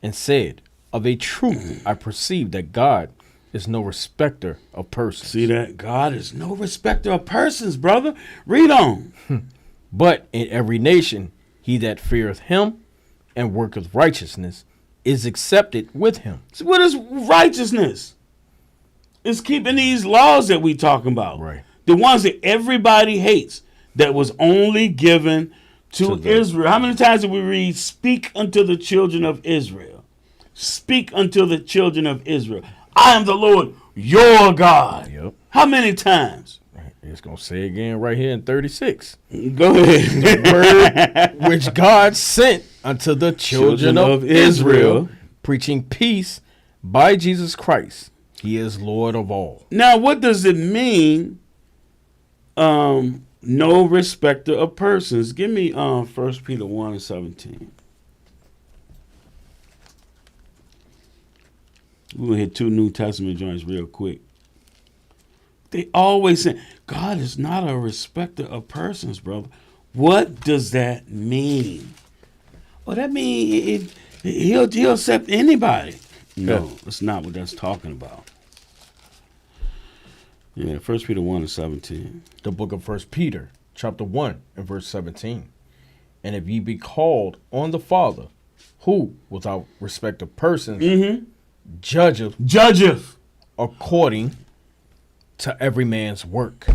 and said, of a truth I perceive that God is no respecter of persons.
See that? God is no respecter of persons, brother. Read on.
But in every nation he that feareth him and worketh righteousness is accepted with him.
So what is righteousness? It's keeping these laws that we talking about.
Right.
The ones that everybody hates that was only given to
To them.
Israel. How many times did we read, speak unto the children of Israel? Speak unto the children of Israel. I am the Lord, your God.
Yep.
How many times?
Right. It's going to say again right here in 36.
Go ahead.
Word which God sent unto the children of Israel, preaching peace by Jesus Christ. He is Lord of all.
Now, what does it mean? No respecter of persons. Give me 1 Peter 1 and 17. We're going to hit 2 New Testament joints real quick. They always say, God is not a respecter of persons, brother. What does that mean? Well, that means he'll accept anybody. No, that's not what that's talking about. Yeah, 1 Peter 1 and 17.
The book of 1 Peter, chapter 1 and verse 17. And if ye be called on the Father, who, without respect of persons, judgeth according to every man's work.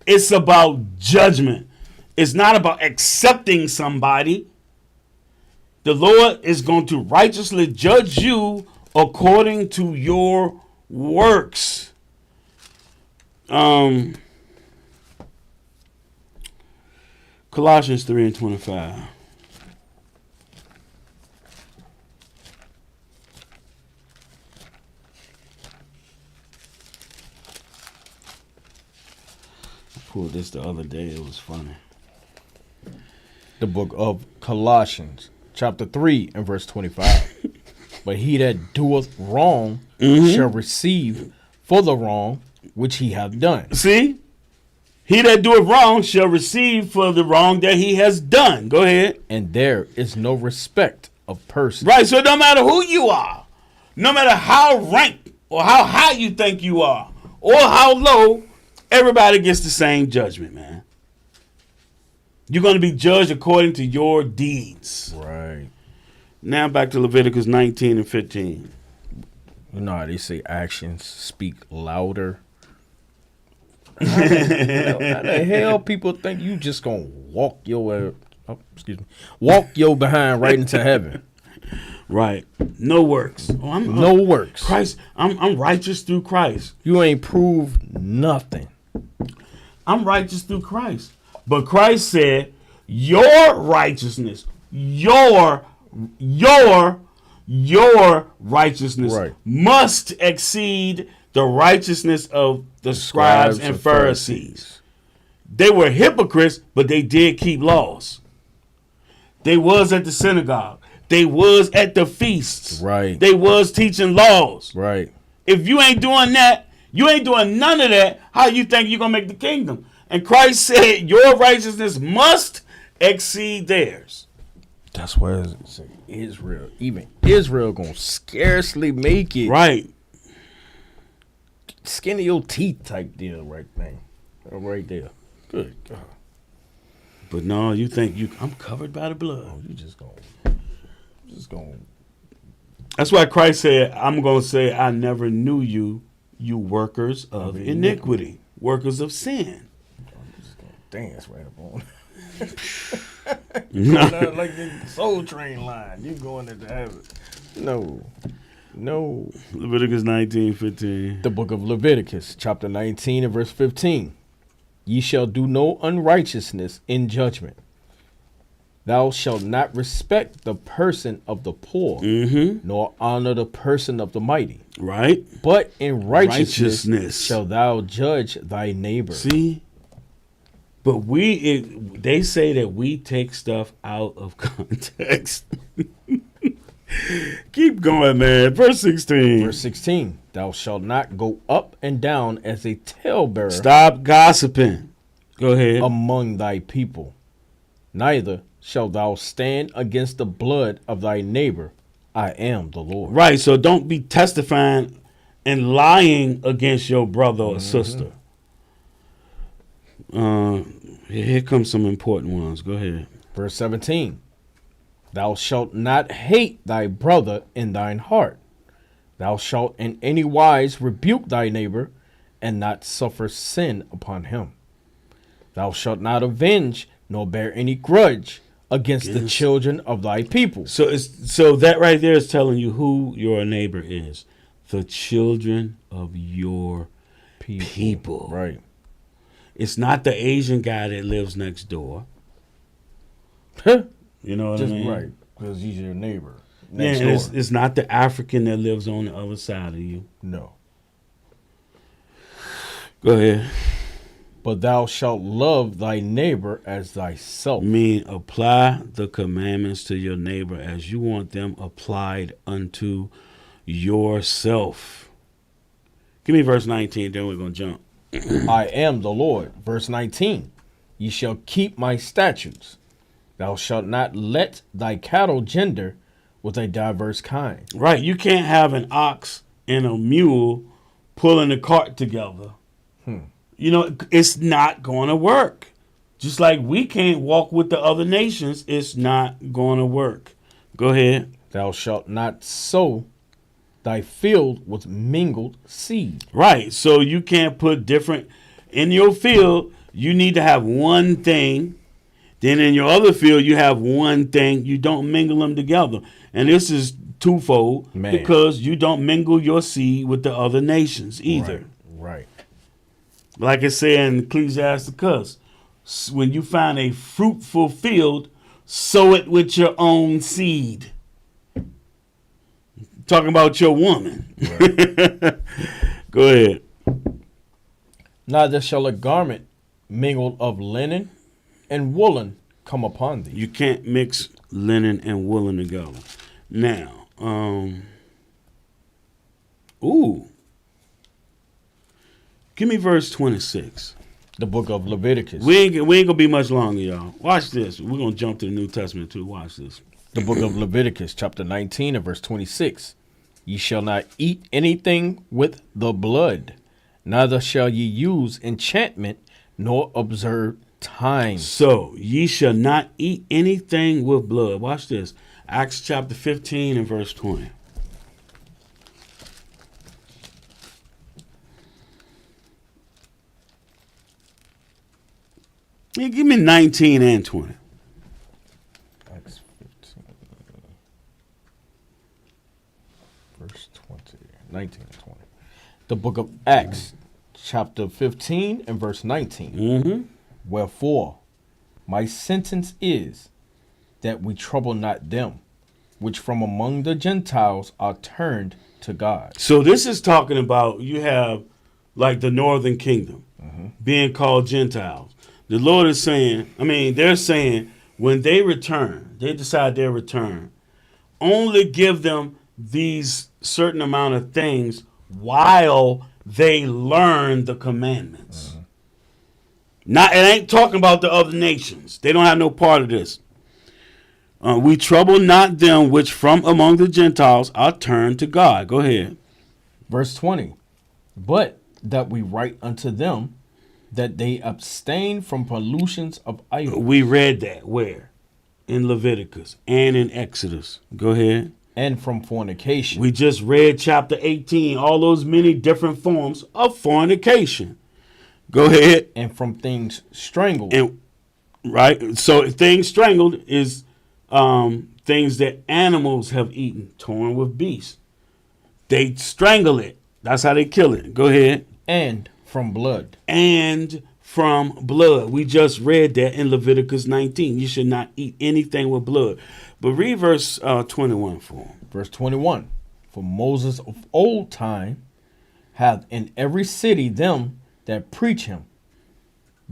It's about judgment. It's not about accepting somebody. The Lord is going to righteously judge you according to your works. Colossians 3 and 25. pulled this the other day. It was funny.
The book of Colossians, chapter 3 and verse 25. But he that doeth wrong shall receive for the wrong which he hath done.
See? He that doeth wrong shall receive for the wrong that he has done. Go ahead.
And there is no respect of persons.
Right, so no matter who you are, no matter how ranked or how high you think you are, or how low, everybody gets the same judgment, man. You're going to be judged according to your deeds.
Right.
Now back to Leviticus 19 and 15.
You know how they say actions speak louder. How the hell people think you just gonna walk your walk your behind right into heaven?
Right. No works. Oh,
No works.
Christ, I'm righteous through Christ.
You ain't proved nothing.
I'm righteous through Christ. But Christ said, your righteousness, your righteousness
Right.
must exceed the righteousness of the scribes and Pharisees. They were hypocrites, but they did keep laws. They was at the synagogue. They was at the feasts.
Right.
They was teaching laws.
Right.
If you ain't doing that, you ain't doing none of that, how you think you're going to make the kingdom? And Christ said your righteousness must exceed theirs.
That's why it's Israel. Even Israel gonna scarcely make it.
Right.
Skin of your teeth type deal, right thing, right there. Good God.
But no, you think I'm covered by the blood.
Oh, you just gonna.
That's why Christ said, I'm going to say, I never knew you, you workers of iniquity, workers of sin.
I'm just gonna dance right up on.
No.
Like the Soul Train line. You going into heaven? No.
Leviticus 19:15.
The book of Leviticus, chapter 19 and verse 15. Ye shall do no unrighteousness in judgment. Thou shalt not respect the person of the poor, nor honor the person of the mighty.
Right?
But in righteousness
Righteousness.
shall thou judge thy neighbor.
See? But they say that we take stuff out of context. Keep going, man. Verse 16.
Verse 16. Thou shalt not go up and down as a talebearer
Stop gossiping. Go ahead.
among thy people. Neither shalt thou stand against the blood of thy neighbor. I am the Lord.
Right, so don't be testifying and lying against your brother or sister. Here comes some important ones. Go ahead.
Verse 17. Thou shalt not hate thy brother in thine heart. Thou shalt in any wise rebuke thy neighbor, and not suffer sin upon him. Thou shalt not avenge, nor bear any grudge against the children of thy people.
So that right there is telling you who your neighbor is. The children of your people.
Right.
It's not the Asian guy that lives next door. You know what I mean?
Right. Because he's your neighbor.
Yeah,
Next
and
door.
it's not the African that lives on the other side of you.
No.
Go ahead.
But thou shalt love thy neighbor as thyself.
Apply the commandments to your neighbor as you want them applied unto yourself. Give me verse 19, then we're going to jump.
I am the Lord. Verse 19. Ye shall keep my statutes. Thou shalt not let thy cattle gender with a diverse kind.
Right, you can't have an ox and a mule pulling a cart together. You know, it's not going to work. Just like we can't walk with the other nations, it's not going to work. Go ahead.
Thou shalt not sow thy field with mingled seed.
Right, so you can't put different in your field. You need to have one thing. Then in your other field, you have one thing. You don't mingle them together. And this is twofold because you don't mingle your seed with the other nations either.
Right.
Like I say in Ecclesiasticus, when you find a fruitful field, sow it with your own seed. Talking about your woman. Right. Go ahead.
Neither shall a garment mingled of linen and woolen come upon thee.
You can't mix linen and woolen together. Now, give me verse 26.
The book of Leviticus.
We ain't gonna be much longer, y'all. Watch this. We're gonna jump to the New Testament too. Watch this.
The book of Leviticus, chapter 19 and verse 26. Ye shall not eat anything with the blood, neither shall ye use enchantment, nor observe time.
So ye shall not eat anything with blood. Watch this. Acts chapter 15 and verse 20. Yeah, give me 19 and 20.
Acts 15, verse 20, 19 and 20. The book of Acts, chapter 15 and verse 19.
Mm-hmm.
Wherefore, my sentence is that we trouble not them, which from among the Gentiles are turned to God.
So this is talking about you have like the northern kingdom being called Gentiles. The Lord is saying, they're saying when they return, they decide their return, only give them these certain amount of things while they learn the commandments. It ain't talking about the other nations. They don't have no part of this. We trouble not them which from among the Gentiles are turned to God. Go ahead.
Verse 20. But that we write unto them that they abstain from pollutions of idols.
We read that where? In Leviticus and in Exodus. Go ahead.
And from fornication.
We just read chapter 18, all those many different forms of fornication. Go ahead.
And from things strangled.
And right. So things strangled is things that animals have eaten, torn with beasts. They strangle it. That's how they kill it. Go ahead.
And from blood.
And from blood. We just read that in Leviticus 19. You should not eat anything with blood. But read verse 21 for him.
Verse 21. For Moses of old time hath in every city them that preach him,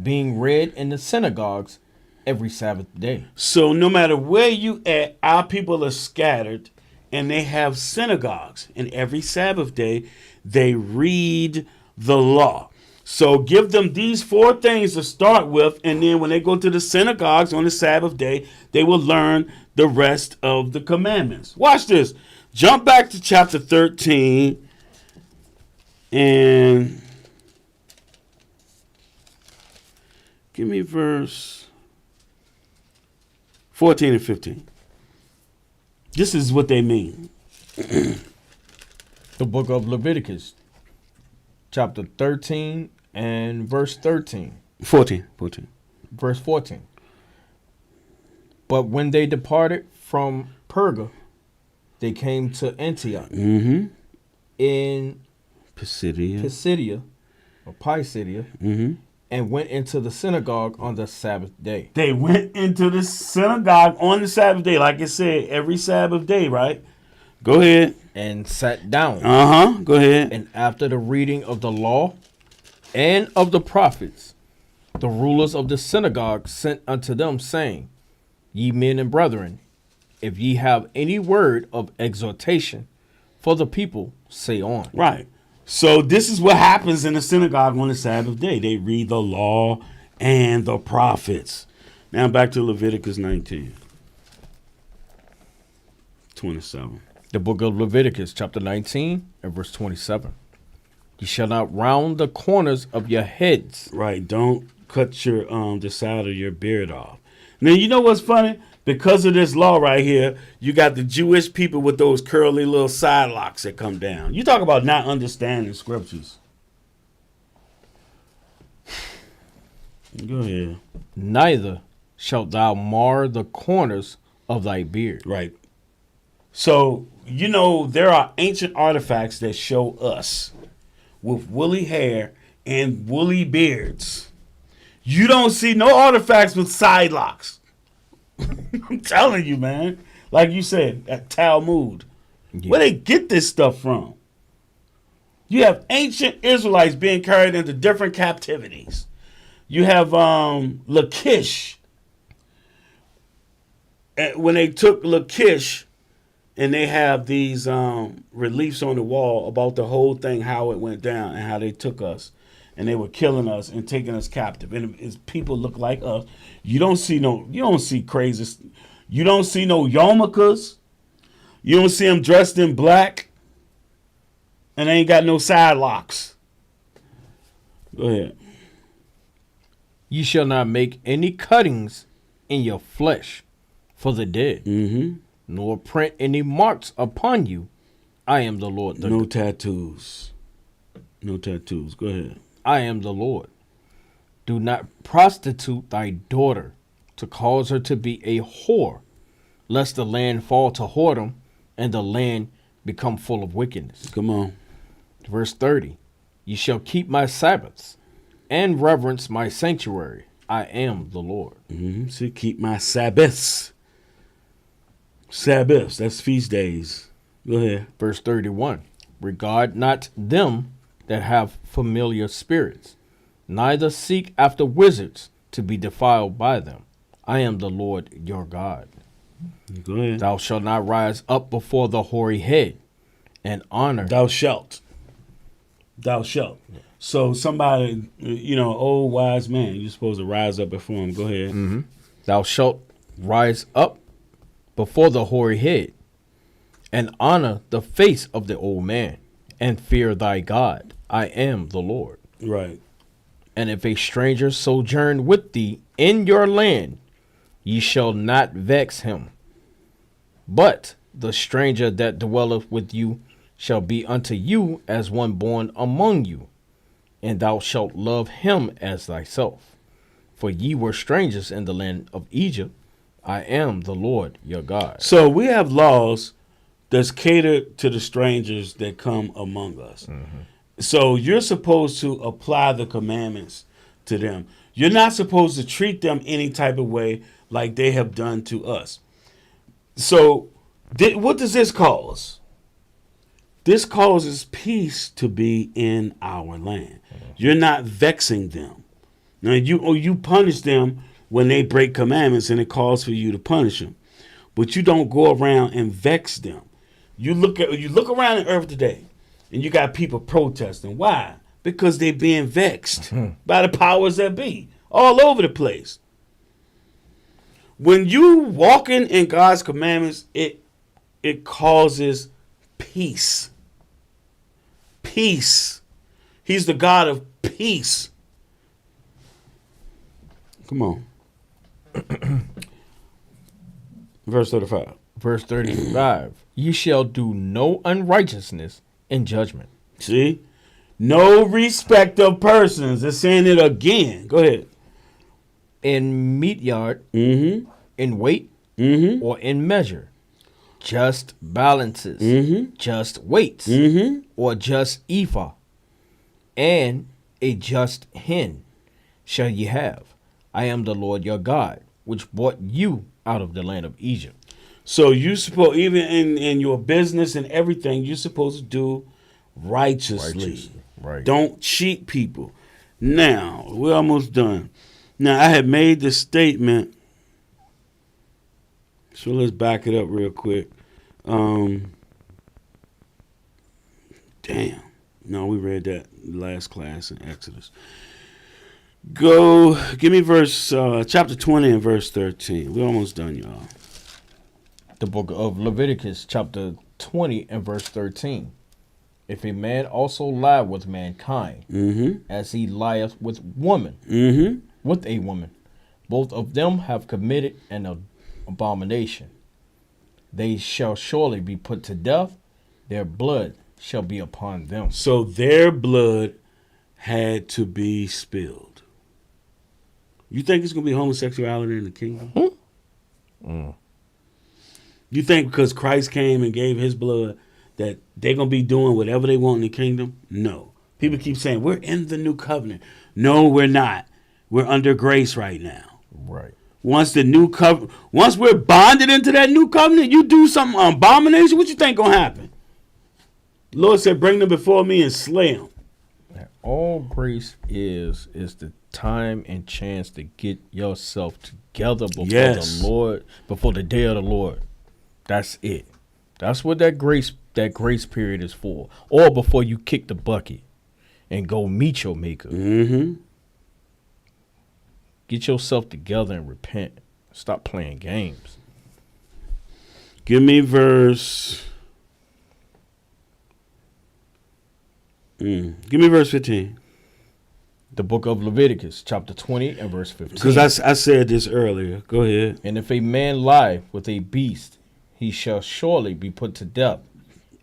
being read in the synagogues every Sabbath day.
So no matter where you at, our people are scattered, and they have synagogues. And every Sabbath day, they read the law. So give them these 4 things to start with, and then when they go to the synagogues on the Sabbath day, they will learn the rest of the commandments. Watch this. Jump back to chapter 13 and give me verse 14 and 15. This is what they mean.
The book of Leviticus, chapter 13 and verse 13.
14.
Verse 14. But when they departed from Perga, they came to Antioch in Pisidia, or Pisidia, and went into the synagogue on the Sabbath day.
They went into the synagogue on the Sabbath day, like it said, every Sabbath day, right? Go ahead.
And sat down.
Go ahead.
And after the reading of the law and of the prophets, the rulers of the synagogue sent unto them, saying, Ye men and brethren, if ye have any word of exhortation for the people, say on.
Right. So this is what happens in the synagogue on the Sabbath day. They read the law and the prophets. Now back to Leviticus 19. 27.
The book of Leviticus, chapter 19, and verse 27. You shall not round the corners of your heads.
Right. Don't cut your the side of your beard off. Now, you know what's funny? Because of this law right here, you got the Jewish people with those curly little side locks that come down. You talk about not understanding scriptures. Go ahead.
Neither shalt thou mar the corners of thy beard.
Right. So, you know, there are ancient artifacts that show us with woolly hair and woolly beards. You don't see no artifacts with side locks. I'm telling you, man. Like you said, at Talmud.
Yeah.
Where they get this stuff from? You have ancient Israelites being carried into different captivities. You have Lachish. When they took Lachish, and they have these reliefs on the wall about the whole thing, how it went down, and how they took us, and they were killing us and taking us captive. And it's people look like us. You don't see crazy. You don't see no yarmulkes. You don't see them dressed in black, and they ain't got no side locks. Go ahead.
You shall not make any cuttings in your flesh for the dead, nor print any marks upon you. I am the Lord.
No tattoos. No tattoos. Go ahead.
I am the Lord. Do not prostitute thy daughter to cause her to be a whore, lest the land fall to whoredom and the land become full of wickedness.
Come on.
Verse 30. You shall keep my Sabbaths and reverence my sanctuary. I am the Lord.
So keep my Sabbaths. Sabbaths, that's feast days. Go ahead.
Verse 31. Regard not them that have familiar spirits, neither seek after wizards to be defiled by them. I am the Lord your God.
Go ahead.
Thou shalt not rise up before the hoary head and honor.
Thou shalt. Thou shalt. So somebody, old wise man, you're supposed to rise up before him. Go ahead.
Thou shalt rise up before the hoary head and honor the face of the old man and fear thy God. I am the Lord.
Right.
And if a stranger sojourn with thee in your land, ye shall not vex him. But the stranger that dwelleth with you shall be unto you as one born among you, and thou shalt love him as thyself. For ye were strangers in the land of Egypt. I am the Lord your God.
So we have laws that's catered to the strangers that come among us. So you're supposed to apply the commandments to them. You're not supposed to treat them any type of way like they have done to us. So what does this cause? This causes peace to be in our land. You're not vexing them. Now you punish them when they break commandments, and it calls for you to punish them. But you don't go around and vex them. You look around the earth today, and you got people protesting. Why? Because they're being vexed by the powers that be all over the place. When you walking in God's commandments, it causes peace. Peace. He's the God of peace. Come on. Verse 35.
Verse 35. Ye shall do no unrighteousness in judgment.
See? No respect of persons. It's saying it again. Go ahead.
In meat yard, in weight, or in measure, just balances, just weights, or just ephah, and a just hin shall ye have. I am the Lord your God, which brought you out of the land of Egypt.
So you supposed, even in your business and everything, you're supposed to do righteously.
Right.
Don't cheat people. Now, we're almost done. Now, I had made this statement. So let's back it up real quick. Damn. No, we read that last class in Exodus. Go, give me chapter 20 and verse 13. We're almost done, y'all.
The book of Leviticus, chapter 20 and verse 13. If a man also lie with mankind, as he lieth with woman, with a woman, both of them have committed an abomination. They shall surely be put to death. Their blood shall be upon them.
So their blood had to be spilled. You think it's going to be homosexuality in the kingdom? You think because Christ came and gave his blood that they're going to be doing whatever they want in the kingdom? No. People keep saying, we're in the new covenant. No, we're not. We're under grace right now.
Right.
Once we're bonded into that new covenant, you do some abomination, what you think going to happen? The Lord said, bring them before me and slay them.
All grace is the time and chance to get yourself together before
Yes.
the Lord, before the day of the Lord. That's it. That's what that grace period is for. Or before you kick the bucket and go meet your maker.
Mm-hmm.
Get yourself together and repent. Stop playing games.
Give me verse. Give me verse 15.
The book of Leviticus, chapter 20 and verse 15.
Because I said this earlier. Go ahead.
And if a man lie with a beast, he shall surely be put to death,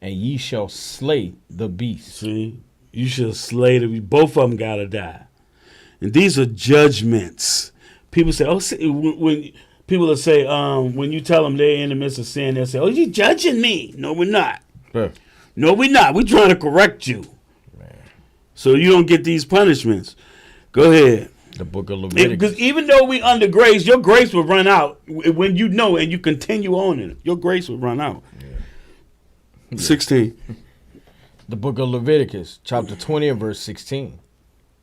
and ye shall slay the beast.
See, you shall slay the. Both of them gotta die, and these are judgments. People say, "Oh, see, when people will say, when you tell them they're in the midst of sin, they'll say, "Oh, you judging me?" No, we're not.
Huh.
No, we're not. We're trying to correct you, so you don't get these punishments. Go ahead.
The book of Leviticus.
Because even though we under grace, your grace will run out when you know and you continue on in it. Your grace will run out. Yeah. 16.
The book of Leviticus, chapter 20 and verse 16.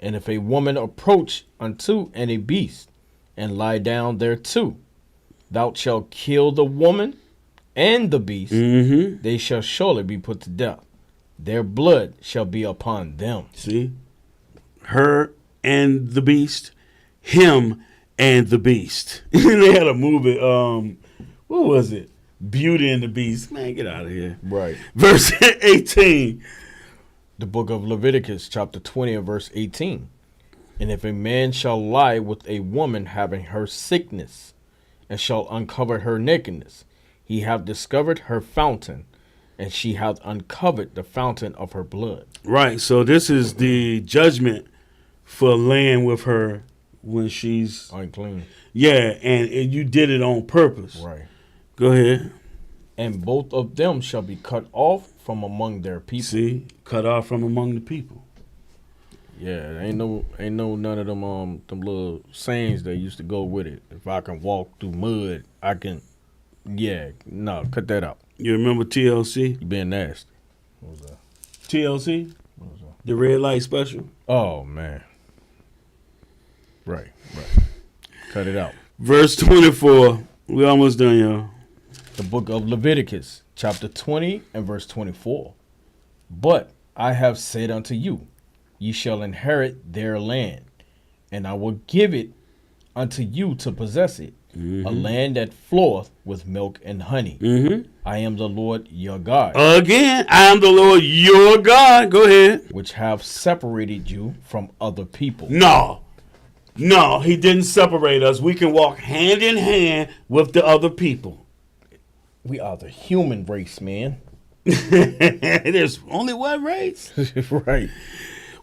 And if a woman approach unto any beast and lie down thereto, thou shalt kill the woman and the beast.
Mm-hmm.
They shall surely be put to death. Their blood shall be upon them.
See? Her and the beast, him and the beast. They had a movie, what was it? Beauty and the Beast. Man, get out of here.
Right.
Verse 18.
The book of Leviticus, chapter 20 and verse 18. And if a man shall lie with a woman having her sickness, and shall uncover her nakedness, he hath discovered her fountain, and she hath uncovered the fountain of her blood.
Right, so this is the judgment for laying with her when she's
Unclean.
yeah, and you did it on purpose.
Right.
Go ahead.
And both of them shall be cut off from among their people.
See, cut off from among the people.
Yeah, ain't no none of them little sayings that used to go with it. If I can walk through mud, I can. Yeah, no, cut that out.
You remember TLC?
You being nasty. What was that?
TLC?
What was that?
The red light special?
Oh man. Right. Cut it out.
Verse 24. We almost done, y'all.
The book of Leviticus, chapter 20 and verse 24. But I have said unto you, ye shall inherit their land, and I will give it unto you to possess it, a land that floweth with milk and honey.
Mm-hmm.
I am the Lord your God,
Again, I am the Lord your God. Go ahead.
which have separated you from other people.
No, he didn't separate us. We can walk hand in hand with the other people.
We are the human race, man.
There's only one race.
Right.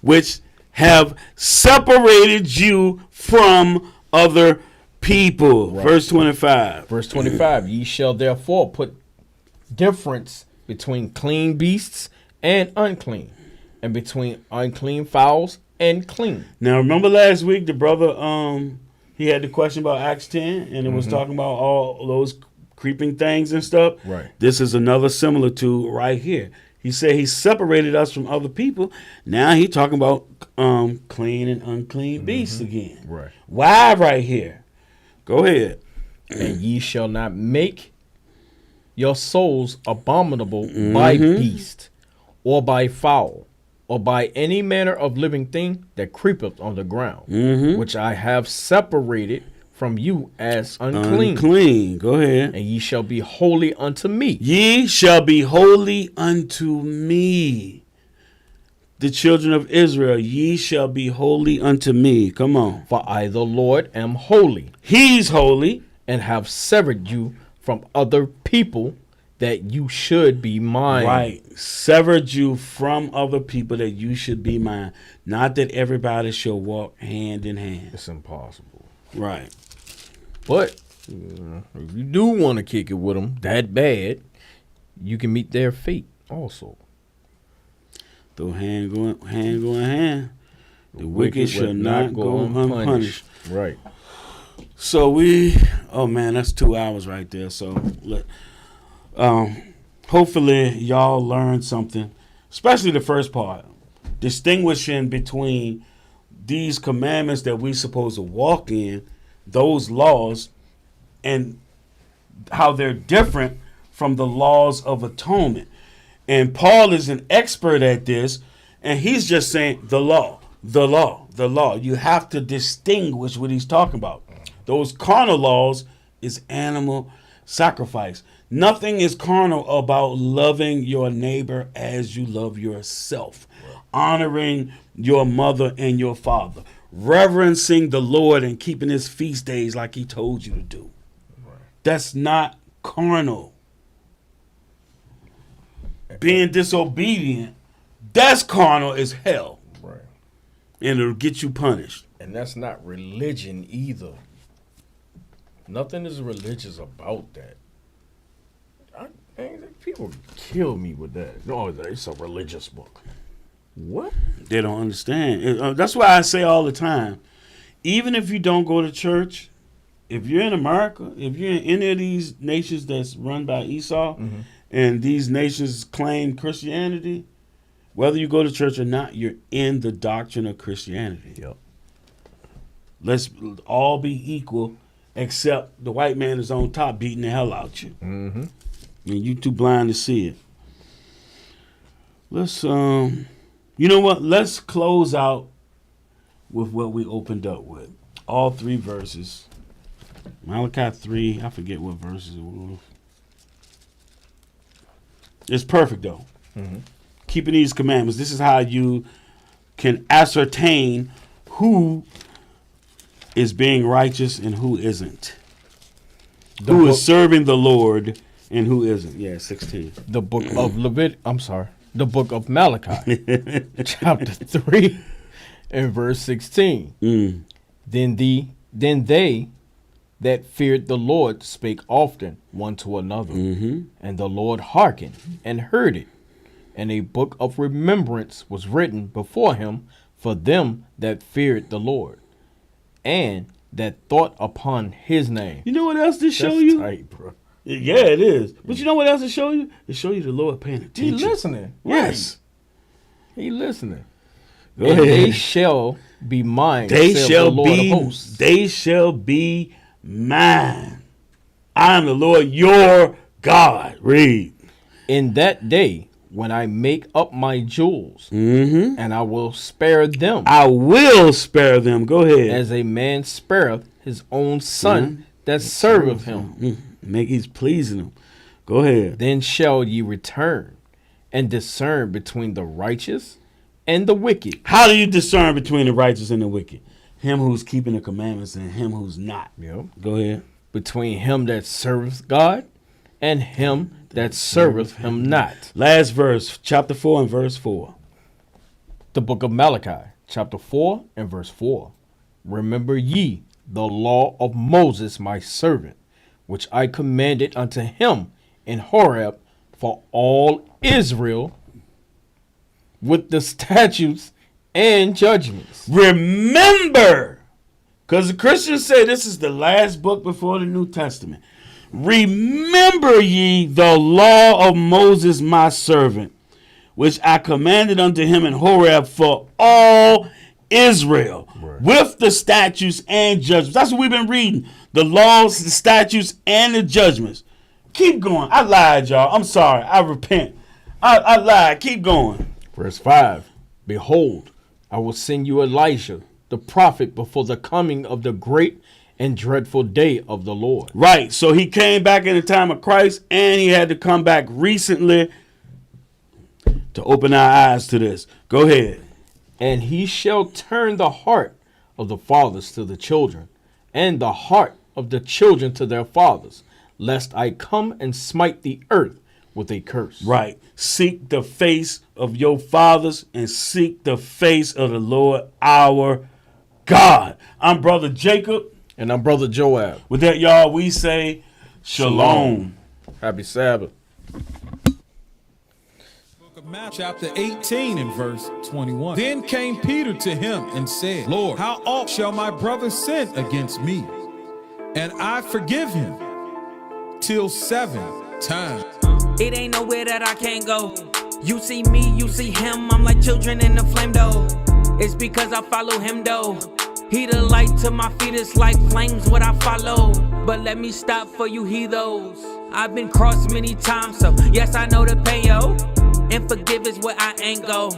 Which have separated you from other people.
Right.
Verse 25.
Verse 25, ye shall therefore put difference between clean beasts and unclean, and between unclean fowls and clean.
Now, remember last week the brother, he had the question about Acts 10, and it was talking about all those creeping things and stuff.
Right.
This is another similar to right here. He said he separated us from other people. Now he talking about clean and unclean beasts again.
Right.
Why right here? Go ahead.
And ye shall not make your souls abominable by beast, or by fowl, or by any manner of living thing that creepeth on the ground, which I have separated from you as unclean.
Unclean. Go ahead.
And ye shall be holy unto me.
Ye shall be holy unto me. The children of Israel, ye shall be holy unto me. Come on.
For I, the Lord, am holy,
He's holy.
and have severed you from other people, that you should be mine.
Right. Severed you from other people that you should be mine. Not that everybody shall walk hand in hand.
It's impossible.
Right.
But if you do want to kick it with them that bad, you can meet their fate also.
Though hand go in hand. The wicked shall not go unpunished.
Right.
So oh man, that's 2 hours right there. So hopefully y'all learned something, especially the first part, distinguishing between these commandments that we're supposed to walk in, those laws, and how they're different from the laws of atonement. And Paul is an expert at this, and he's just saying the law, the law, the law. You have to distinguish what he's talking about. Those carnal laws is animal sacrifice. Nothing is carnal about loving your neighbor as you love yourself, honoring your mother and your father, reverencing the Lord and keeping his feast days like he told you to do. That's not carnal. Being disobedient, that's carnal as hell.
Right.
And it'll get you punished.
And that's not religion either. Nothing is religious about that. People kill me with that. Oh, it's a religious book. What?
They don't understand. That's why I say all the time, even if you don't go to church, if you're in America, if you're in any of these nations that's run by Esau, and these nations claim Christianity, whether you go to church or not, you're in the doctrine of Christianity.
Yep.
Let's all be equal, except the white man is on top beating the hell out you.
Mm-hmm.
And you too blind to see it. Let's, you know what? Let's close out with what we opened up with. All three verses. Malachi 3, I forget what verses it was. It's perfect, though.
Mm-hmm.
Keeping these commandments. This is how you can ascertain who is being righteous and who isn't. Who is serving the Lord and who isn't. Yeah, 16.
The book of the book of Malachi, chapter 3 and verse 16. Then they that feared the Lord spake often one to another, and the Lord hearkened and heard it. And a book of remembrance was written before him for them that feared the Lord, and that thought upon his name.
You know what else to show
That's
you?
tight, bro.
Yeah, it is. But you know what else to show you? It show you the Lord paying attention.
He listening.
Yes.
Right. He listening.
Go
And
ahead.
they shall be mine,
They
saith
shall
the Lord
be.
of hosts.
They shall be mine. I am the Lord your God. Read.
In that day, when I make up my jewels, and I will spare them,
I will spare them. Go ahead.
as a man spareth his own son that serveth him.
Make he's pleasing him. Go ahead.
Then shall ye return and discern between the righteous and the wicked.
How do you discern between the righteous and the wicked? Him who's keeping the commandments and him who's not.
Yep.
Go ahead.
Between him that serveth God and him that serveth him not.
Last verse, chapter 4 and verse 4.
The book of Malachi, chapter 4 and verse 4. Remember ye the law of Moses my servant, which I commanded unto him in Horeb for all Israel, with the statutes and judgments.
Remember, because the Christians say this is the last book before the New Testament. Remember ye the law of Moses my servant, which I commanded unto him in Horeb for all Israel, with the statutes and judgments. That's what we've been reading. The laws, the statutes, and the judgments. Keep going. I lied, y'all. I'm sorry. I repent. I lied. Keep going.
Verse 5. Behold, I will send you Elijah, the prophet, before the coming of the great and dreadful day of the Lord.
Right. So he came back in the time of Christ, and he had to come back recently to open our eyes to this. Go ahead.
And he shall turn the heart of the fathers to the children, and the heart of the children to their fathers, lest I come and smite the earth with a curse.
Right. Seek the face of your fathers and seek the face of the Lord our God. I'm Brother Jacob.
And I'm Brother Joab.
With that, y'all, we say shalom.
Happy Sabbath.
Matthew chapter 18 and verse 21. Then came Peter to him and said, Lord, how oft shall my brother sin against me, and I forgive him? Till 7 times.
It ain't nowhere that I can't go. You see me, you see him. I'm like children in the flame though. It's because I follow him though. He the light to my feet, it's like flames what I follow. But let me stop for you heathos. I've been crossed many times, so yes, I know the pain, yo. And forgive is where I ain't go.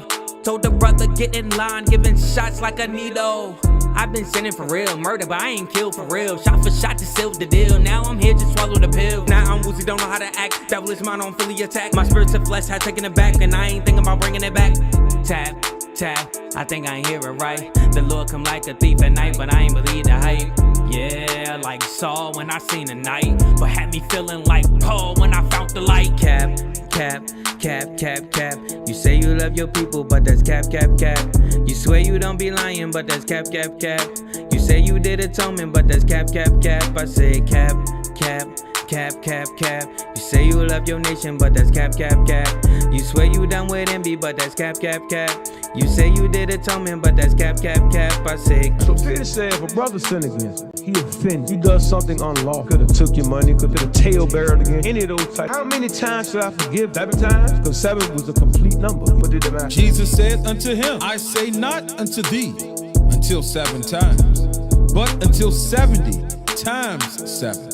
Told the brother get in line, giving shots like a needle. I've been sinning for real, murder, but I ain't killed for real. Shot for shot to seal the deal. Now I'm here, just swallow the pill. Now I'm woozy, don't know how to act. Devil is mine, on fully attack. My spirit to flesh had taken it back, and I ain't thinking about bringing it back. Tap, tap, I think I ain't hear it right. The Lord come like a thief at night, but I ain't believe the hype. Yeah, like Saul when I seen the night, but had me feeling like Paul when I found the light. Cap, cap, cap, cap, cap. You say you love your people, but that's cap, cap, cap. You swear you don't be lying, but that's cap, cap, cap. You say you did atonement, but that's cap, cap, cap. I say cap, cap, cap, cap, cap. You say you love your nation, but that's cap, cap, cap. You swear you done with envy, but that's cap, cap, cap. You say you did atonement, but that's cap, cap, cap. I say.
So Peter said, if a brother sin against him, he offends, he does something unlawful. Could have took your money, could have tail barreled again, any of those types. How many times should I forgive? 7 times? Because 7 was a complete number. What did the matter?
Jesus said unto him, I say not unto thee until 7 times, but until 70 times 7.